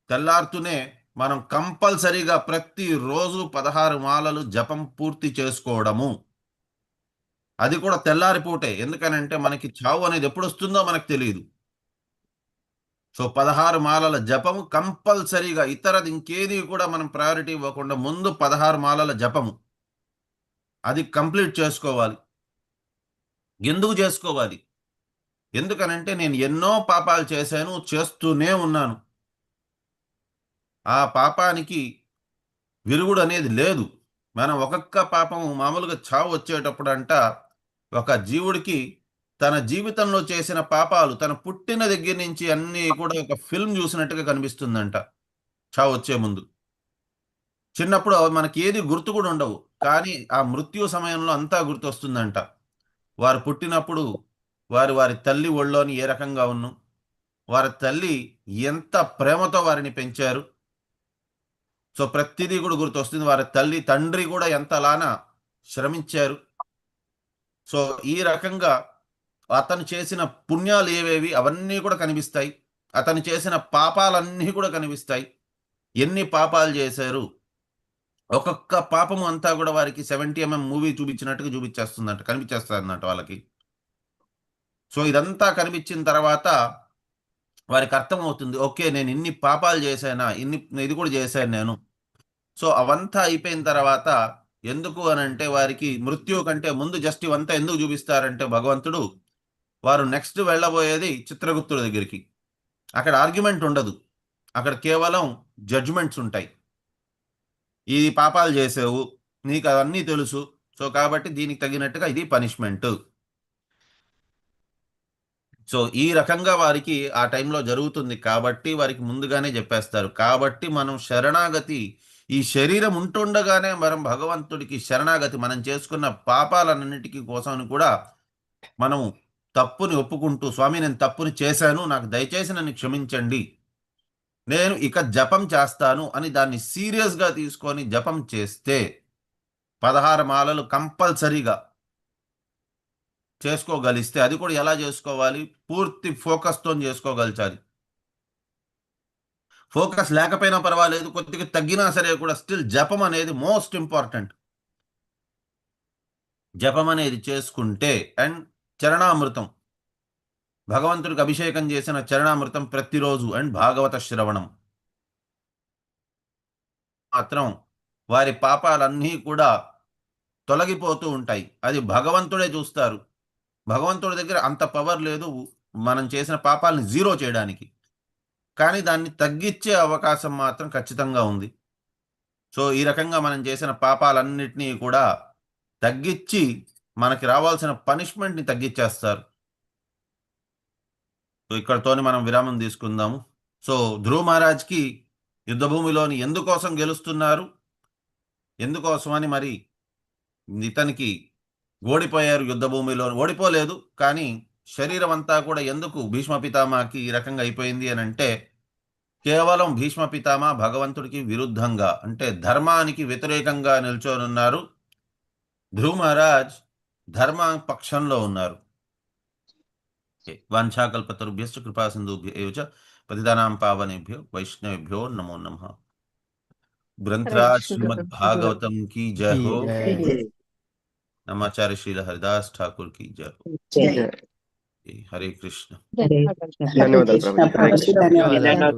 తెల్లారుతూనే మనం కంపల్సరీగా ప్రతిరోజు 16 మాలలు జపం పూర్తి చేసుకోవడము. అది కూడా తెల్లారిపూటే. ఎందుకనంటే మనకి చావు అనేది ఎప్పుడు వస్తుందో మనకు తెలియదు. సో 16 మాలల జపము కంపల్సరీగా, ఇతరది ఇంకేది కూడా మనం ప్రయారిటీ ఇవ్వకుండా ముందు 16 మాలల జపము అది కంప్లీట్ చేసుకోవాలి. ఎందుకు చేసుకోవాలి? ఎందుకనంటే నేను ఎన్నో పాపాలు చేశాను, చేస్తూనే ఉన్నాను. ఆ పాపానికి విరుగుడు అనేది లేదు. మనం ఒక్కొక్క పాపము మామూలుగా చావు వచ్చేటప్పుడు అంట, ఒక జీవుడికి తన జీవితంలో చేసిన పాపాలు తన పుట్టిన దగ్గర నుంచి అన్నీ కూడా ఒక ఫిల్మ్ చూసినట్టుగా కనిపిస్తుందంట చావు వచ్చే ముందు. చిన్నప్పుడు మనకి ఏది గుర్తు కూడా ఉండవు, కానీ ఆ మృత్యు సమయంలో అంతా గుర్తొస్తుందంట. వారు పుట్టినప్పుడు వారి తల్లి ఒళ్ళోని ఏ రకంగా ఉన్ను, వారి తల్లి ఎంత ప్రేమతో వారిని పెంచారు. సో ప్రతిదీ కూడా గుర్తొస్తుంది. వారి తల్లి తండ్రి కూడా ఎంతలానా శ్రమించారు. సో ఈ రకంగా అతను చేసిన పుణ్యాలు ఏవేవి అవన్నీ కూడా కనిపిస్తాయి, అతను చేసిన పాపాలన్నీ కూడా కనిపిస్తాయి. ఎన్ని పాపాలు చేశారు, ఒక్కొక్క పాపము అంతా కూడా వారికి 70mm మూవీ చూపించినట్టుగా చూపించేస్తుందంట, కనిపించేస్తుందన్నట్టు వాళ్ళకి. సో ఇదంతా కనిపించిన తర్వాత వారికి అర్థమవుతుంది, ఓకే నేను ఇన్ని పాపాలు చేశానా, ఇది కూడా చేశాను నేను. సో అవంతా అయిపోయిన తర్వాత ఎందుకు అనంటే, వారికి మృత్యు కంటే ముందు జస్ట్ ఇవంతా ఎందుకు చూపిస్తారంటే భగవంతుడు, వారు నెక్స్ట్ వెళ్ళబోయేది చిత్రగుప్తుడి దగ్గరికి. అక్కడ ఆర్గ్యుమెంట్ ఉండదు, అక్కడ కేవలం జడ్జ్మెంట్స్ ఉంటాయి. ఈ పాపాలు చేసావు, నీకు అవన్నీ తెలుసు, సో కాబట్టి దీనికి తగినట్టుగా ఇది పనిష్మెంట్. సో ఈ రకంగా వారికి ఆ టైంలో జరుగుతుంది కాబట్టి వారికి ముందుగానే చెప్పేస్తారు. కాబట్టి మనం శరణాగతి, ఈ శరీరం ఉంటుండగానే మనం భగవంతుడికి శరణాగతి, మనం చేసుకున్న పాపాలన్నిటికీ కోసం కూడా మనము తప్పుని ఒప్పుకుంటూ, స్వామి నేను తప్పుని చేశాను, నాకు దయచేసి నన్ను క్షమించండి, నేను ఇక జపం చేస్తాను అని దాన్ని సీరియస్గా తీసుకొని జపం చేస్తే 16 మాలలు కంపల్సరీగా చేసుకోగలిస్తే, అది కూడా ఎలా చేసుకోవాలి, పూర్తి ఫోకస్తో చేసుకోగలిచాలి. ఫోకస్ లేకపోయినా పర్వాలేదు, కొద్దిగా తగ్గినా సరే కూడా స్టిల్ జపం అనేది మోస్ట్ ఇంపార్టెంట్. జపం అనేది చేసుకుంటే, అండ్ చరణామృతం, భగవంతుడికి అభిషేకం చేసిన చరణామృతం ప్రతిరోజు, అండ్ భాగవత శ్రవణం మాత్రం వారి పాపాలన్నీ కూడా తొలగిపోతూ ఉంటాయి. అది భగవంతుడే చూస్తారు. భగవంతుడి దగ్గర అంత పవర్ లేదు మనం చేసిన పాపాలని జీరో చేయడానికి, కానీ దాన్ని తగ్గించే అవకాశం మాత్రం ఖచ్చితంగా ఉంది. సో ఈ రకంగా మనం చేసిన పాపాలన్నిటినీ కూడా తగ్గించి మనకి రావాల్సిన పనిష్మెంట్ని తగ్గించేస్తారు. సో ఇక్కడతోని మనం విరామం తీసుకుందాము. సో ధ్రువ మహారాజ్కి యుద్ధభూమిలోని ఎందుకోసం గెలుస్తున్నారు, ఎందుకోసమని మరి ఇతనికి ఓడిపోయారు యుద్ధభూమిలో, ఓడిపోలేదు కానీ శరీరం అంతా కూడా ఎందుకు భీష్మ పితామహకి ఈ రకంగా అయిపోయింది అని అంటే, కేవలం భీష్మ పితామహ భగవంతుడికి విరుద్ధంగా, అంటే ధర్మానికి వ్యతిరేకంగా నిల్చోనున్నారు. ధ్రువ మహారాజ్ ధర్మ పక్షంలో ఉన్నారు. వంఛాకల్పతరుభ్యశ్చ కృపా సింధుభ్యో చ पतितानां पावनेभ्यो वैष्णवेभ्यो नमो नमः। ग्रंथराज श्रीमद् भागवतम की जय हो। नमाचार्य श्रील हरिदास ठाकुर की जय हो। हरे कृष्ण। ధన్యవాదాలు ప్రభుజీ. ధన్యవాదాలు.